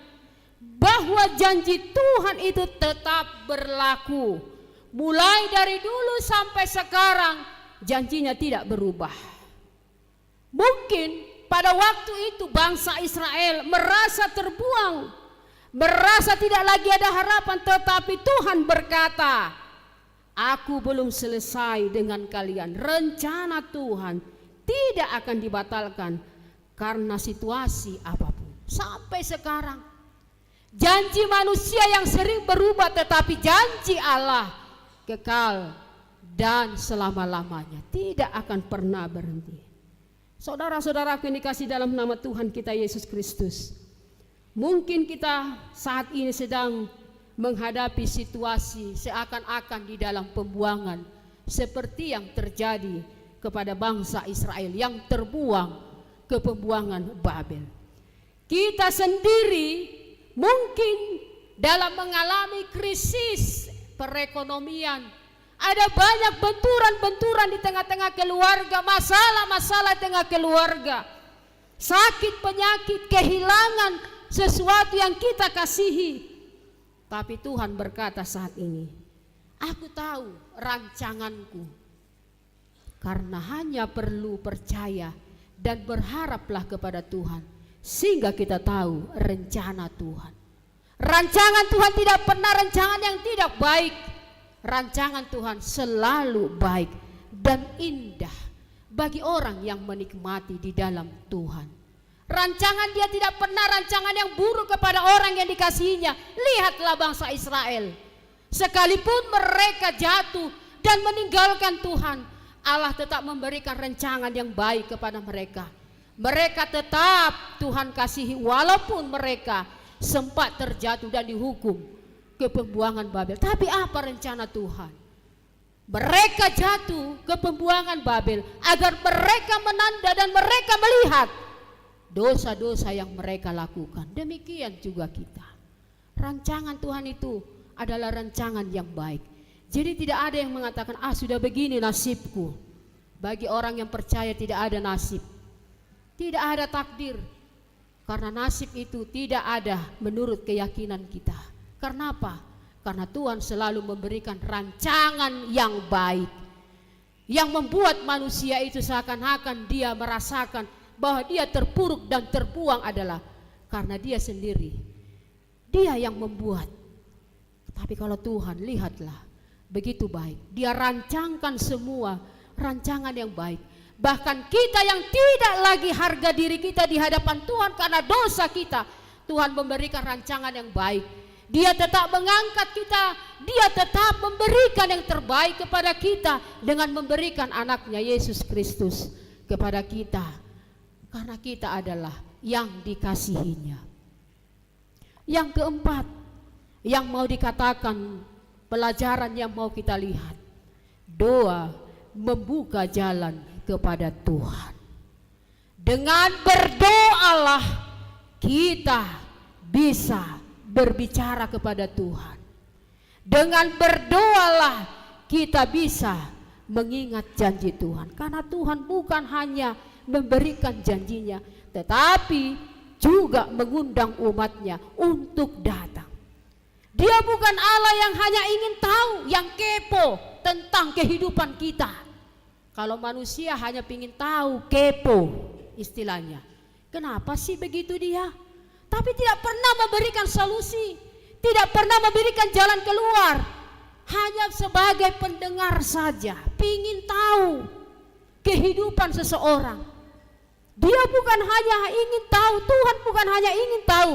bahwa janji Tuhan itu tetap berlaku. Mulai dari dulu sampai sekarang janjinya tidak berubah. Mungkin pada waktu itu bangsa Israel merasa terbuang, merasa tidak lagi ada harapan, tetapi Tuhan berkata, aku belum selesai dengan kalian. Rencana Tuhan tidak akan dibatalkan karena situasi apapun. Sampai sekarang janji manusia yang sering berubah, tetapi janji Allah kekal dan selama-lamanya, tidak akan pernah berhenti. Saudara-saudaraku yang dikasih dalam nama Tuhan kita Yesus Kristus, mungkin kita saat ini sedang menghadapi situasi seakan-akan di dalam pembuangan, seperti yang terjadi kepada bangsa Israel yang terbuang ke pembuangan Babel. Kita sendiri mungkin dalam mengalami krisis perekonomian, ada banyak benturan-benturan di tengah-tengah keluarga, masalah-masalah di tengah keluarga, sakit, penyakit, kehilangan sesuatu yang kita kasihi. Tapi Tuhan berkata saat ini, aku tahu rancanganku, karena hanya perlu percaya dan berharaplah kepada Tuhan, sehingga kita tahu rencana Tuhan. Rancangan Tuhan tidak pernah rancangan yang tidak baik. Rancangan Tuhan selalu baik dan indah bagi orang yang menikmati di dalam Tuhan. Rancangan Dia tidak pernah rancangan yang buruk kepada orang yang dikasihinya. Lihatlah bangsa Israel, sekalipun mereka jatuh dan meninggalkan Tuhan, Allah tetap memberikan rancangan yang baik kepada mereka. Mereka tetap Tuhan kasihi walaupun mereka sempat terjatuh dan dihukum ke pembuangan Babel. Tapi apa rencana Tuhan? Mereka jatuh ke pembuangan Babel agar mereka menanda dan mereka melihat dosa-dosa yang mereka lakukan. Demikian juga kita. Rancangan Tuhan itu adalah rancangan yang baik. Jadi tidak ada yang mengatakan, sudah begini nasibku. Bagi orang yang percaya tidak ada nasib, tidak ada takdir. Karena nasib itu tidak ada menurut keyakinan kita. Karena apa? Karena Tuhan selalu memberikan rancangan yang baik, yang membuat manusia itu seakan-akan dia merasakan bahwa dia terpuruk dan terbuang adalah karena dia sendiri. Dia yang membuat. Tapi kalau Tuhan, lihatlah, begitu baik. Dia rancangkan semua rancangan yang baik. Bahkan kita yang tidak lagi harga diri kita di hadapan Tuhan karena dosa kita, Tuhan memberikan rancangan yang baik. Dia tetap mengangkat kita, Dia tetap memberikan yang terbaik kepada kita dengan memberikan anaknya Yesus Kristus kepada kita, karena kita adalah yang dikasihinya. Yang keempat yang mau dikatakan, pelajaran yang mau kita lihat, doa membuka jalan kepada Tuhan. Dengan berdoalah kita bisa berbicara kepada Tuhan. Dengan berdoalah kita bisa mengingat janji Tuhan. Karena Tuhan bukan hanya memberikan janjinya, tetapi juga mengundang umatnya untuk datang. Dia bukan Allah yang hanya ingin tahu, yang kepo tentang kehidupan kita. Kalau manusia hanya ingin tahu, kepo istilahnya. Kenapa sih begitu dia? Tapi tidak pernah memberikan solusi, tidak pernah memberikan jalan keluar. Hanya sebagai pendengar saja, ingin tahu kehidupan seseorang. Dia bukan hanya ingin tahu, Tuhan bukan hanya ingin tahu,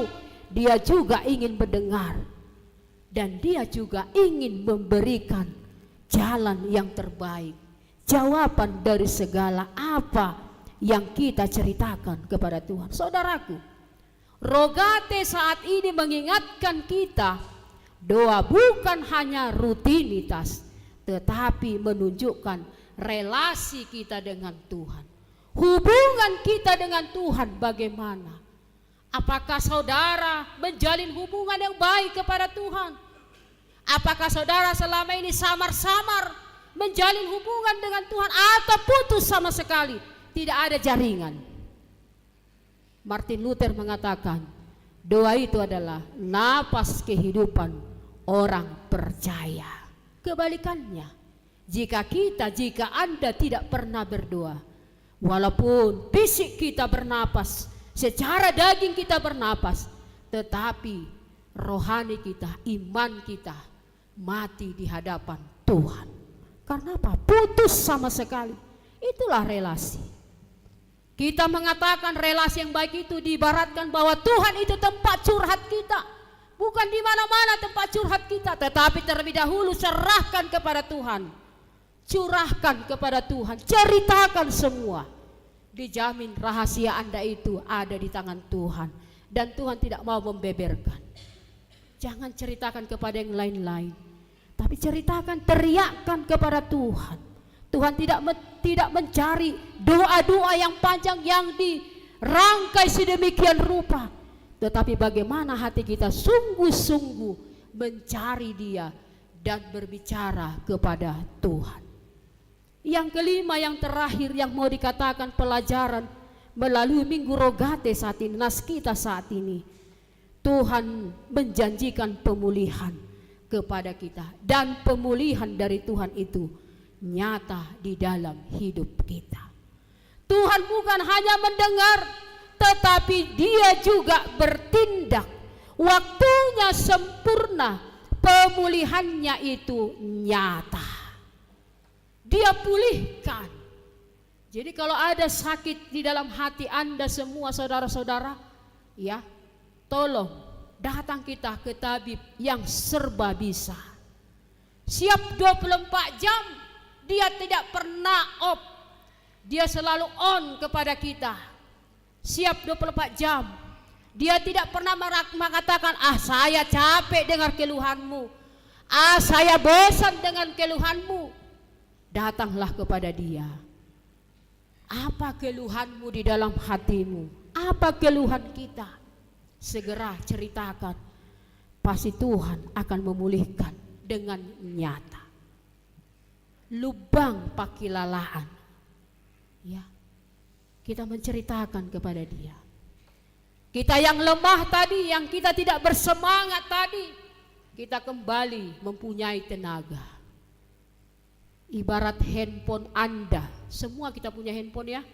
Dia juga ingin mendengar. Dan Dia juga ingin memberikan jalan yang terbaik, jawaban dari segala apa yang kita ceritakan kepada Tuhan. Saudaraku, Rogate saat ini mengingatkan kita, doa bukan hanya rutinitas, tetapi menunjukkan relasi kita dengan Tuhan. Hubungan kita dengan Tuhan bagaimana? Apakah saudara menjalin hubungan yang baik kepada Tuhan? Apakah saudara selama ini samar-samar menjalin hubungan dengan Tuhan atau putus sama sekali? Tidak ada jaringan. Martin Luther mengatakan, doa itu adalah napas kehidupan orang percaya. Kebalikannya, jika Anda tidak pernah berdoa, walaupun fisik kita bernapas, secara daging kita bernapas, tetapi rohani kita, iman kita mati di hadapan Tuhan. Karena apa? Putus sama sekali. Itulah relasi. Kita mengatakan relasi yang baik itu diibaratkan bahwa Tuhan itu tempat curhat kita. Bukan di mana-mana tempat curhat kita, tetapi terlebih dahulu serahkan kepada Tuhan. Curahkan kepada Tuhan, ceritakan semua. dijamin rahasia Anda itu ada di tangan Tuhan, dan Tuhan tidak mau membeberkan. Jangan ceritakan kepada yang lain-lain, tapi ceritakan, teriakkan kepada Tuhan. Tuhan tidak mencari doa-doa yang panjang yang dirangkai sedemikian rupa, tetapi bagaimana hati kita sungguh-sungguh mencari Dia dan berbicara kepada Tuhan. Yang kelima, yang terakhir yang mau dikatakan pelajaran melalui Minggu Rogate saat ini, nas kita saat ini, Tuhan menjanjikan pemulihan kepada kita, dan pemulihan dari Tuhan itu nyata di dalam hidup kita. Tuhan bukan hanya mendengar, tetapi Dia juga bertindak. Waktunya sempurna, pemulihannya itu nyata. Dia pulihkan. Jadi kalau ada sakit di dalam hati Anda semua saudara-saudara, ya, tolong datang kita ke tabib yang serba bisa. Siap 24 jam, Dia tidak pernah off. Dia selalu on kepada kita. Siap 24 jam. Dia tidak pernah mengatakan, saya capek dengar keluhanmu, saya bosan dengan keluhanmu. Datanglah kepada Dia. Apa keluhanmu di dalam hatimu? Apa keluhan kita? Segera ceritakan. Pasti Tuhan akan memulihkan dengan nyata. Lubang pakilalaan, ya, kita menceritakan kepada Dia. Kita yang lemah tadi, yang kita tidak bersemangat tadi, kita kembali mempunyai tenaga. Ibarat handphone Anda, semua kita punya handphone ya,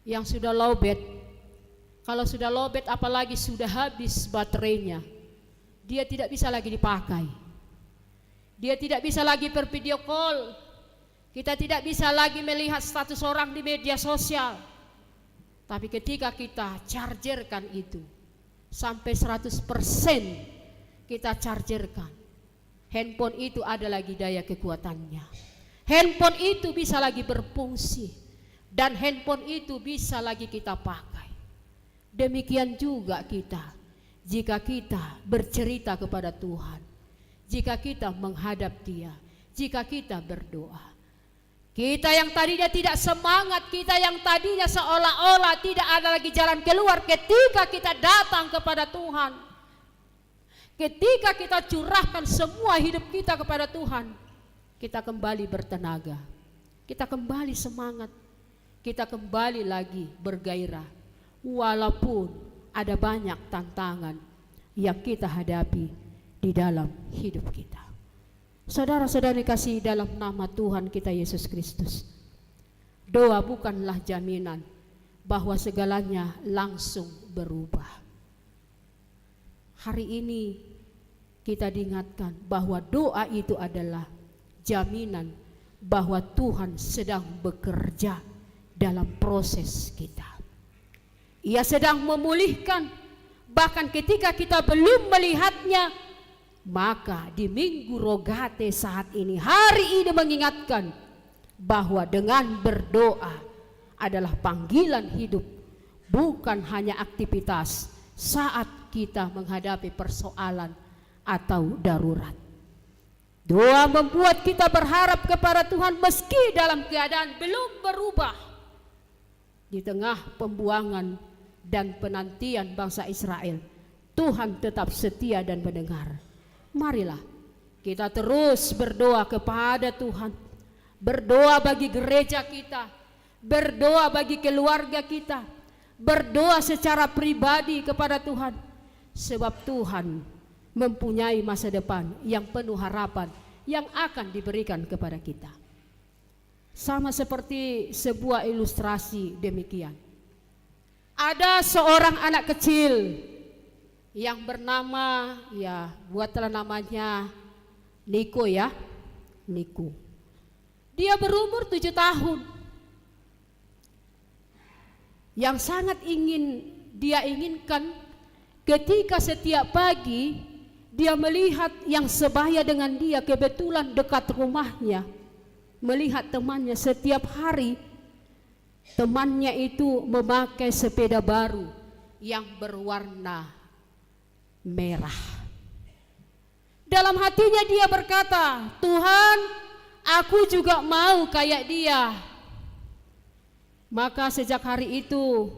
yang sudah lowbat. Kalau sudah lowbat, apalagi sudah habis baterainya, dia tidak bisa lagi dipakai. Dia tidak bisa lagi bervideo call. Kita tidak bisa lagi melihat status orang di media sosial. Tapi ketika kita chargerkan itu sampai 100%, kita chargerkan, handphone itu ada lagi daya kekuatannya. Handphone itu bisa lagi berfungsi, dan handphone itu bisa lagi kita pakai. Demikian juga kita, jika kita bercerita kepada Tuhan, jika kita menghadap Dia, jika kita berdoa. Kita yang tadinya tidak semangat, kita yang tadinya seolah-olah tidak ada lagi jalan keluar, ketika kita datang kepada Tuhan, ketika kita curahkan semua hidup kita kepada Tuhan, kita kembali bertenaga, kita kembali semangat, kita kembali lagi bergairah, walaupun ada banyak tantangan yang kita hadapi di dalam hidup kita. Saudara-saudari kasih dalam nama Tuhan kita Yesus Kristus, doa bukanlah jaminan bahwa segalanya langsung berubah. Hari ini kita diingatkan bahwa doa itu adalah jaminan bahwa Tuhan sedang bekerja dalam proses kita. Ia sedang memulihkan, bahkan ketika kita belum melihatnya. Maka di Minggu Rogate saat ini, hari ini mengingatkan bahwa dengan berdoa adalah panggilan hidup, bukan hanya aktivitas saat kita menghadapi persoalan atau darurat. Doa membuat kita berharap kepada Tuhan meski dalam keadaan belum berubah. Di tengah pembuangan dan penantian bangsa Israel, Tuhan tetap setia dan mendengar. Marilah kita terus berdoa kepada Tuhan, berdoa bagi gereja kita, berdoa bagi keluarga kita, berdoa secara pribadi kepada Tuhan, sebab Tuhan mempunyai masa depan yang penuh harapan yang akan diberikan kepada kita. Sama seperti sebuah ilustrasi demikian. Ada seorang anak kecil yang bernama, ya buatlah namanya Niko ya, Niko. Dia berumur 7 tahun. Yang sangat dia inginkan ketika setiap pagi dia melihat yang sebaya dengan dia, kebetulan dekat rumahnya, melihat temannya setiap hari temannya itu memakai sepeda baru yang berwarna merah. Dalam hatinya dia berkata, Tuhan, aku juga mau kayak dia. Maka sejak hari itu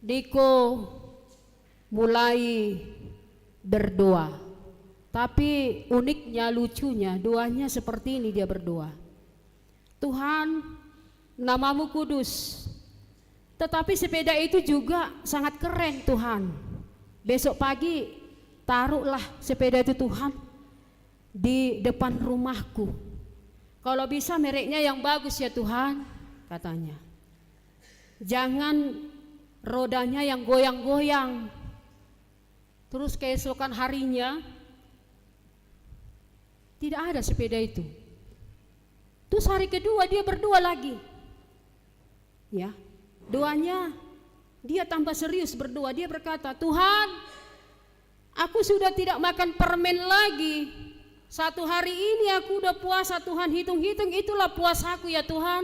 Niko mulai berdoa. Tapi uniknya, lucunya, doanya seperti ini dia berdoa. Tuhan, namamu kudus. Tetapi sepeda itu juga sangat keren Tuhan. Besok pagi taruhlah sepeda itu Tuhan di depan rumahku. Kalau bisa mereknya yang bagus ya Tuhan, katanya. Jangan rodanya yang goyang-goyang. Terus keesokan harinya tidak ada sepeda itu. Terus hari kedua dia berdoa lagi. Ya, doanya dia tambah serius berdoa. Dia berkata, Tuhan, aku sudah tidak makan permen lagi. Satu hari ini aku udah puasa Tuhan, hitung-hitung itulah puasaku ya Tuhan.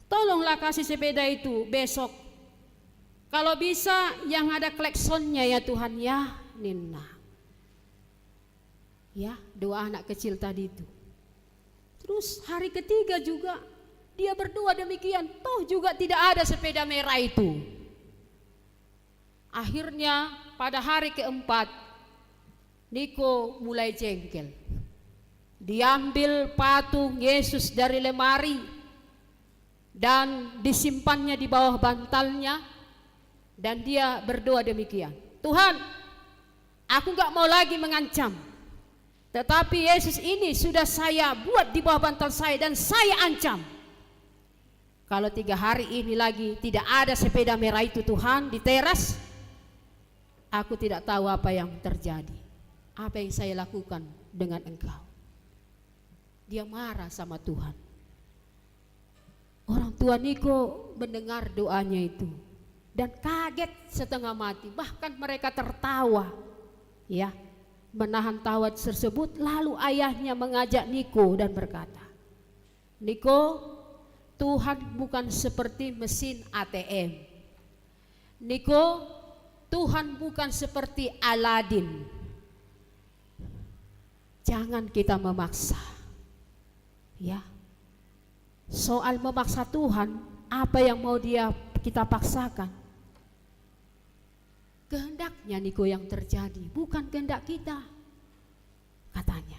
Tolonglah kasih sepeda itu besok. Kalau bisa yang ada kleksonnya ya Tuhan ya, Nina. Ya, doa anak kecil tadi itu. Terus hari ketiga juga dia berdoa demikian, toh juga tidak ada sepeda merah itu. Akhirnya pada hari keempat Niko mulai jengkel. Diambil patung Yesus dari lemari dan disimpannya di bawah bantalnya, dan dia berdoa demikian, Tuhan, aku gak mau lagi mengancam, tetapi Yesus ini sudah saya buat di bawah bantal saya dan saya ancam. Kalau 3 hari ini lagi tidak ada sepeda merah itu Tuhan di teras, aku tidak tahu apa yang terjadi, apa yang saya lakukan dengan Engkau. Dia marah sama Tuhan. Orang tua Niko mendengar doanya itu dan kaget setengah mati, bahkan mereka tertawa, ya, menahan tawa tersebut. Lalu ayahnya mengajak Niko dan berkata, Niko, Tuhan bukan seperti mesin ATM. Niko, Tuhan bukan seperti Aladin. Jangan kita memaksa. Ya. Soal memaksa Tuhan, apa yang mau kita paksakan? Kehendaknya Niko yang terjadi, bukan kehendak kita. Katanya.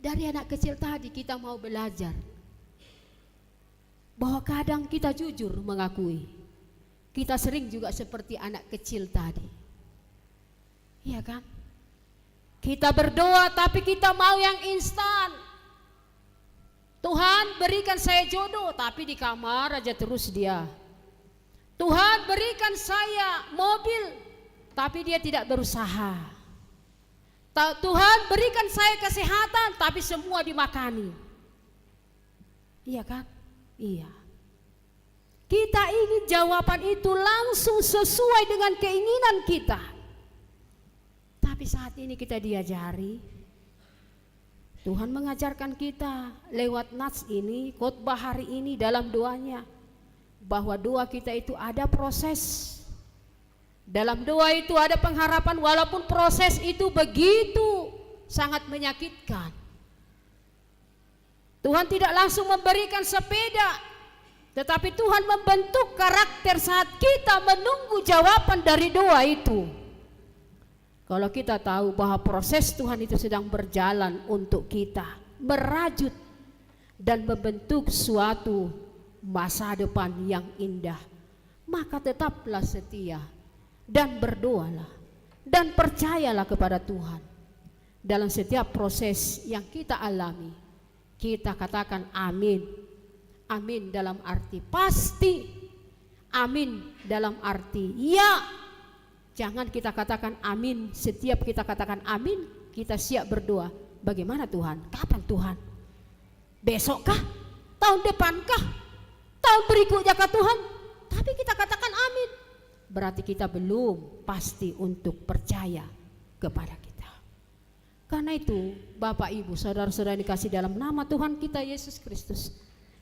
Dari anak kecil tadi kita mau belajar bahwa kadang kita jujur mengakui kita sering juga seperti anak kecil tadi. Iya kan? Kita berdoa tapi kita mau yang instan. Tuhan berikan saya jodoh, tapi di kamar aja terus dia. Tuhan berikan saya mobil, tapi dia tidak berusaha. Tuhan berikan saya kesehatan, tapi semua dimakani. Iya kan? Iya. Kita ingin jawaban itu langsung sesuai dengan keinginan kita. Tapi saat ini kita diajari, Tuhan mengajarkan kita lewat nats ini, khotbah hari ini dalam doanya, bahwa doa kita itu ada proses. Dalam doa itu ada pengharapan, walaupun proses itu begitu sangat menyakitkan. Tuhan tidak langsung memberikan sepeda, tetapi Tuhan membentuk karakter saat kita menunggu jawaban dari doa itu. Kalau kita tahu bahwa proses Tuhan itu sedang berjalan untuk kita, merajut dan membentuk suatu masa depan yang indah, maka tetaplah setia dan berdoalah dan percayalah kepada Tuhan. Dalam setiap proses yang kita alami, kita katakan amin. Amin dalam arti pasti, amin dalam arti ya. Jangan kita katakan amin, setiap kita katakan amin, kita siap berdoa. Bagaimana Tuhan? Kapan Tuhan? Besokkah? Tahun depankah? Tahun berikutnya kah Tuhan? Tapi kita katakan amin. Berarti kita belum pasti untuk percaya kepada kita. Karena itu Bapak Ibu, saudara-saudara dikasih dalam nama Tuhan kita Yesus Kristus,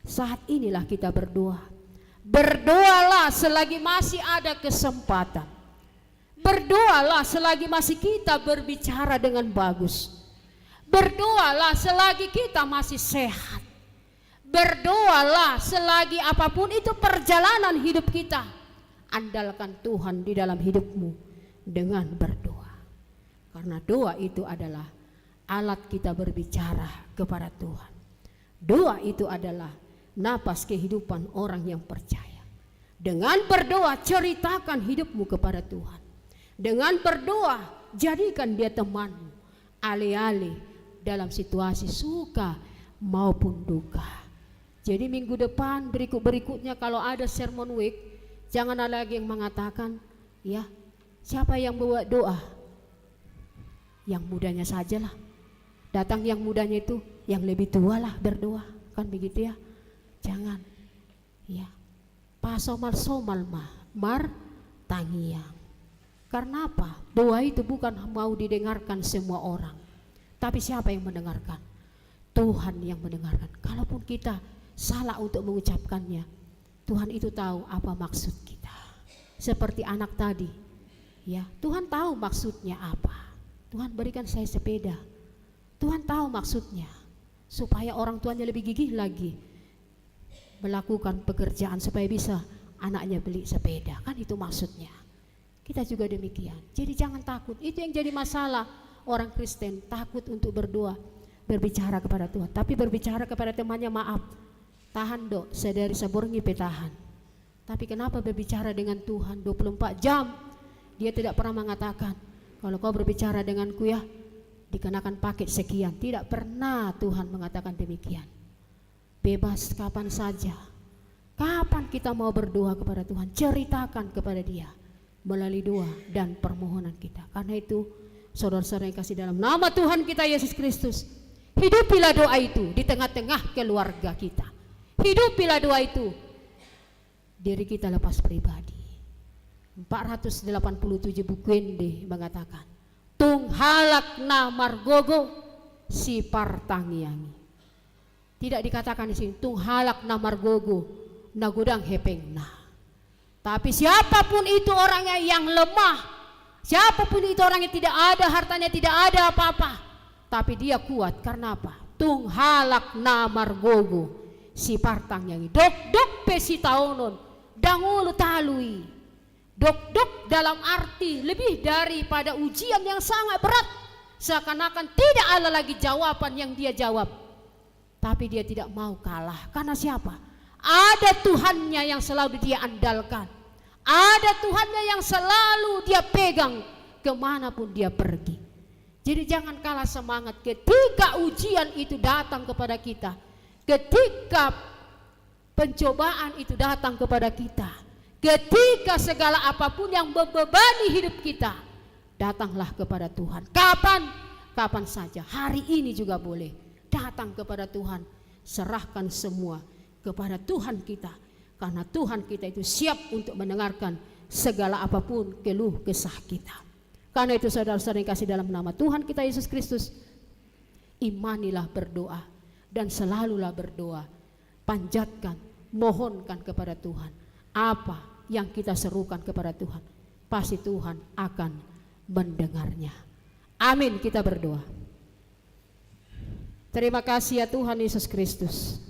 Saat inilah kita berdoa. Berdoalah selagi masih ada kesempatan. Berdoalah selagi masih kita berbicara dengan bagus. Berdoalah selagi kita masih sehat. Berdoalah selagi apapun itu perjalanan hidup kita. Andalkan Tuhan di dalam hidupmu dengan berdoa. Karena doa itu adalah alat kita berbicara kepada Tuhan. Doa itu adalah napas kehidupan orang yang percaya. Dengan berdoa ceritakan hidupmu kepada Tuhan. Dengan berdoa jadikan dia temanmu, alih-alih dalam situasi suka maupun duka. Jadi minggu depan berikutnya kalau ada sermon week, jangan ada lagi yang mengatakan, ya siapa yang bawa doa? Yang mudanya sajalah. Datang yang mudanya itu, yang lebih tua lah berdoa, kan begitu ya? Jangan, ya. Pasomal-somal mar tangiang. Karena apa? Doa itu bukan mau didengarkan semua orang, tapi siapa yang mendengarkan? Tuhan yang mendengarkan. Kalaupun kita salah untuk mengucapkannya, Tuhan itu tahu apa maksud kita. Seperti anak tadi, ya, Tuhan tahu maksudnya apa. Tuhan berikan saya sepeda. Tuhan tahu maksudnya, supaya orang tuanya lebih gigih lagi melakukan pekerjaan supaya bisa anaknya beli sepeda, kan itu maksudnya. Kita juga demikian. Jadi jangan takut. Itu yang jadi masalah orang Kristen, takut untuk berdoa, berbicara kepada Tuhan. Tapi berbicara kepada temannya, maaf, tahan dok, sedari saborngi petahan. Tapi kenapa berbicara dengan Tuhan 24 jam? Dia tidak pernah mengatakan, kalau kau berbicara denganku ya, dikenakan paket sekian. Tidak pernah Tuhan mengatakan demikian. Bebas kapan saja. Kapan kita mau berdoa kepada Tuhan, ceritakan kepada Dia melalui doa dan permohonan kita. Karena itu, saudara-saudara yang kasih dalam nama Tuhan kita Yesus Kristus, hidupilah doa itu di tengah-tengah keluarga kita. Hidupilah doa itu. Diri kita lepas pribadi. 487 buku Ende mengatakan, tung halak na margogo si partangiangi. Tidak dikatakan di sini tung halak na margogo na gudang hepengna. Tapi siapapun itu orangnya yang lemah, siapapun itu orangnya tidak ada hartanya, tidak ada apa-apa, tapi dia kuat. Karena apa? Tung halak na margogo si partangiangi. Dok dok pesi taonon dangulu talui. Dok-dok dalam arti lebih daripada ujian yang sangat berat. Seakan-akan tidak ada lagi jawaban yang dia jawab. Tapi dia tidak mau kalah. Karena siapa? Ada Tuhannya yang selalu dia andalkan. Ada Tuhannya yang selalu dia pegang kemanapun dia pergi. Jadi jangan kalah semangat ketika ujian itu datang kepada kita. Ketika pencobaan itu datang kepada kita. Ketika segala apapun yang membebani hidup kita, datanglah kepada Tuhan. Kapan? Kapan saja. Hari ini juga boleh. Datang kepada Tuhan. Serahkan semua kepada Tuhan kita. Karena Tuhan kita itu siap untuk mendengarkan segala apapun keluh kesah kita. Karena itu saudara-saudara yang kasih dalam nama Tuhan kita Yesus Kristus, imanilah berdoa dan selalulah berdoa. Panjatkan, mohonkan kepada Tuhan. Apa yang kita serukan kepada Tuhan, pasti Tuhan akan mendengarnya. Amin. Kita berdoa. Terima kasih ya Tuhan Yesus Kristus,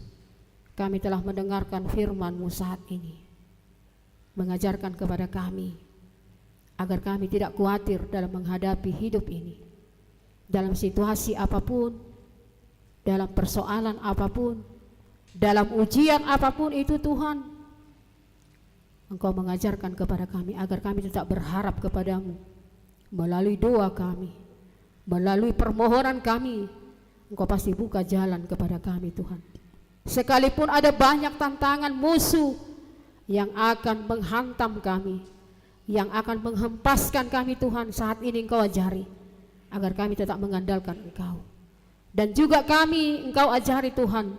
kami telah mendengarkan firman-Mu saat ini, mengajarkan kepada kami agar kami tidak khawatir dalam menghadapi hidup ini, dalam situasi apapun, dalam persoalan apapun, dalam ujian apapun itu. Tuhan, Engkau mengajarkan kepada kami agar kami tetap berharap kepadamu melalui doa kami, melalui permohonan kami. Engkau pasti buka jalan kepada kami Tuhan. Sekalipun ada banyak tantangan musuh yang akan menghantam kami, yang akan menghempaskan kami Tuhan, saat ini Engkau ajari agar kami tetap mengandalkan Engkau. Dan juga kami Engkau ajari Tuhan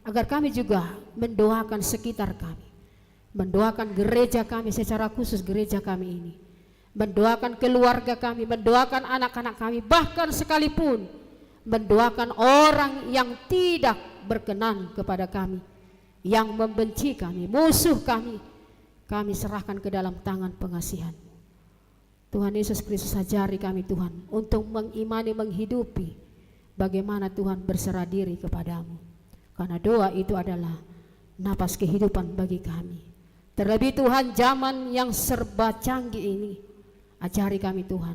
agar kami juga mendoakan sekitar kami, mendoakan gereja kami secara khusus, gereja kami ini, mendoakan keluarga kami, mendoakan anak-anak kami, bahkan sekalipun mendoakan orang yang tidak berkenan kepada kami. yang membenci kami, musuh kami serahkan ke dalam tangan pengasihan-Mu. Tuhan Yesus Kristus, ajari kami Tuhan untuk mengimani, menghidupi bagaimana Tuhan berserah diri kepadamu. Karena doa itu adalah napas kehidupan bagi kami. Terlebih Tuhan zaman yang serba canggih ini, ajari kami Tuhan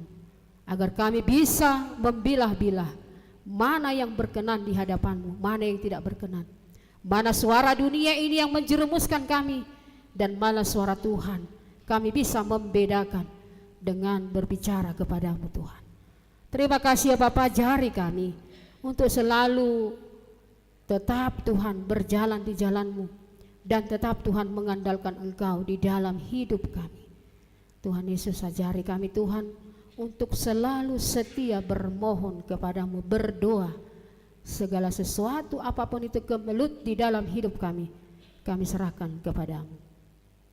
agar kami bisa membilah-bilah mana yang berkenan di hadapan-Mu, mana yang tidak berkenan. Mana suara dunia ini yang menjerumuskan kami, dan mana suara Tuhan. Kami bisa membedakan dengan berbicara kepada-Mu Tuhan. Terima kasih ya Bapa, ajari kami untuk selalu tetap Tuhan berjalan di jalan-Mu, dan tetap Tuhan mengandalkan Engkau di dalam hidup kami. Tuhan Yesus, ajari kami Tuhan untuk selalu setia bermohon kepada-Mu, berdoa. Segala sesuatu apapun itu kemelut di dalam hidup kami serahkan kepada-Mu.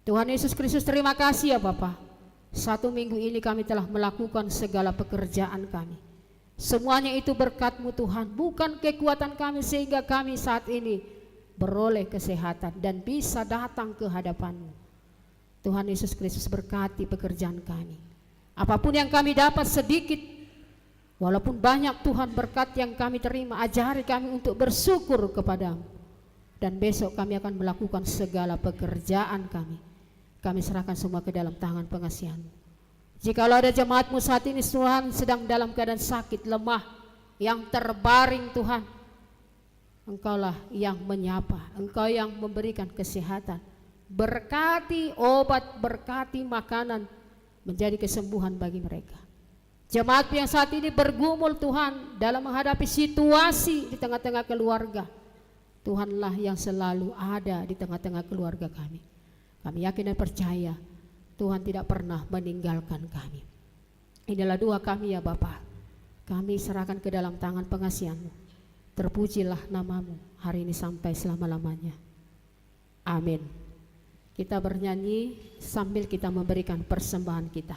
Tuhan Yesus Kristus, terima kasih ya Bapa. 1 minggu ini kami telah melakukan segala pekerjaan kami. Semuanya itu berkat-Mu Tuhan, bukan kekuatan kami, sehingga kami saat ini beroleh kesehatan dan bisa datang ke hadapan-Mu. Tuhan Yesus Kristus, berkati pekerjaan kami. Apapun yang kami dapat sedikit, walaupun banyak Tuhan berkat yang kami terima, ajari kami untuk bersyukur kepada-Mu. Dan besok kami akan melakukan segala pekerjaan kami. Kami serahkan semua ke dalam tangan pengasihan-Mu. Jikalau ada jemaat-Mu saat ini Tuhan sedang dalam keadaan sakit, lemah, yang terbaring Tuhan, Engkaulah yang menyapa, Engkau yang memberikan kesehatan. Berkati obat, berkati makanan, menjadi kesembuhan bagi mereka. Jemaat yang saat ini bergumul Tuhan dalam menghadapi situasi di tengah-tengah keluarga, Tuhanlah yang selalu ada di tengah-tengah keluarga kami. Kami yakin dan percaya Tuhan tidak pernah meninggalkan kami. Inilah doa kami ya Bapa. Kami serahkan ke dalam tangan pengasihan-Mu. Terpujilah nama-Mu hari ini sampai selama-lamanya. Amin. Kita bernyanyi sambil kita memberikan persembahan kita.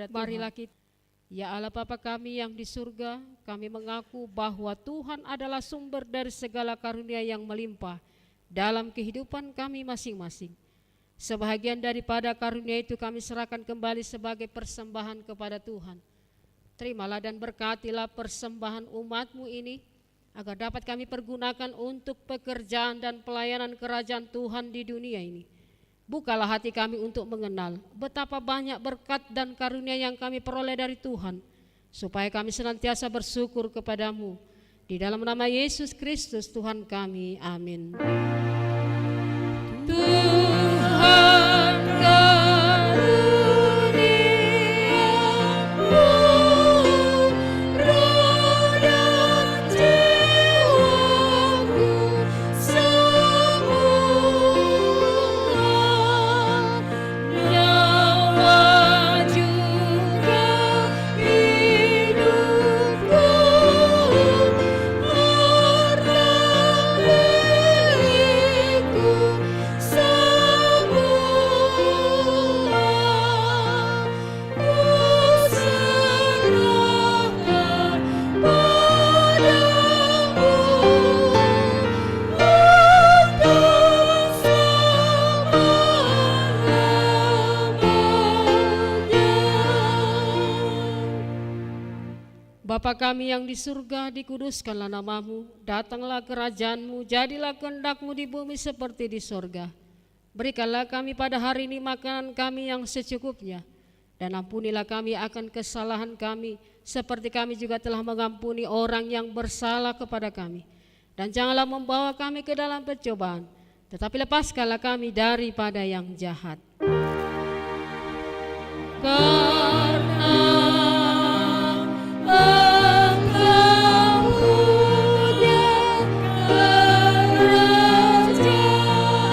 Tuhan. Marilah kita, ya Allah Bapa kami yang di surga, kami mengaku bahwa Tuhan adalah sumber dari segala karunia yang melimpah dalam kehidupan kami masing-masing. Sebahagian daripada karunia itu kami serahkan kembali sebagai persembahan kepada Tuhan. Terimalah dan berkatilah persembahan umat-Mu ini, agar dapat kami pergunakan untuk pekerjaan dan pelayanan kerajaan Tuhan di dunia ini. Bukalah hati kami untuk mengenal betapa banyak berkat dan karunia yang kami peroleh dari Tuhan, supaya kami senantiasa bersyukur kepadamu. Di dalam nama Yesus Kristus Tuhan kami, amin. Tuhan karuniamu, roh dan jiwaku semua, nyawa juga hidupku, harta milikku semua, ku serahkan padamu untuk selama-lamanya. Bapa kami yang di surga, dikuduskanlah namamu, datanglah kerajaan-Mu, jadilah kehendak-Mu di bumi seperti di sorga. Berikanlah kami pada hari ini makanan kami yang secukupnya, dan ampunilah kami akan kesalahan kami, seperti kami juga telah mengampuni orang yang bersalah kepada kami. Dan janganlah membawa kami ke dalam pencobaan, tetapi lepaskanlah kami daripada yang jahat. Karena Engkau punya kerajaan dan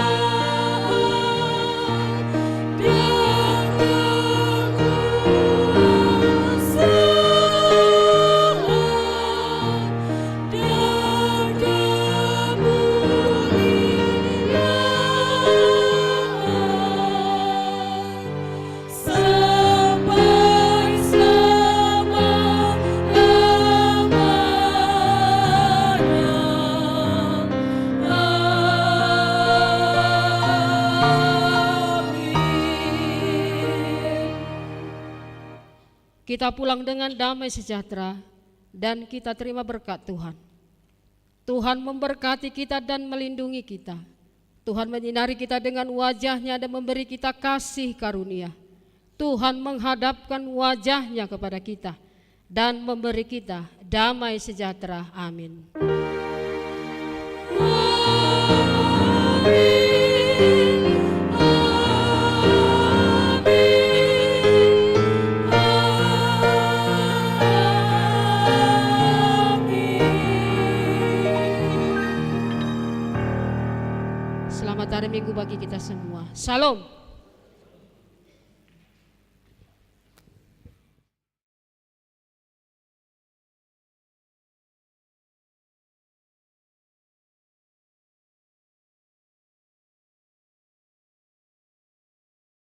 kekuasaan dan kemuliaan sampai kita pulang dengan damai sejahtera dan kita terima berkat Tuhan. Tuhan memberkati kita dan melindungi kita. Tuhan menyinari kita dengan wajah-Nya dan memberi kita kasih karunia. Tuhan menghadapkan wajah-Nya kepada kita dan memberi kita damai sejahtera. Amin. Selamat hari Minggu bagi kita semua. Salam.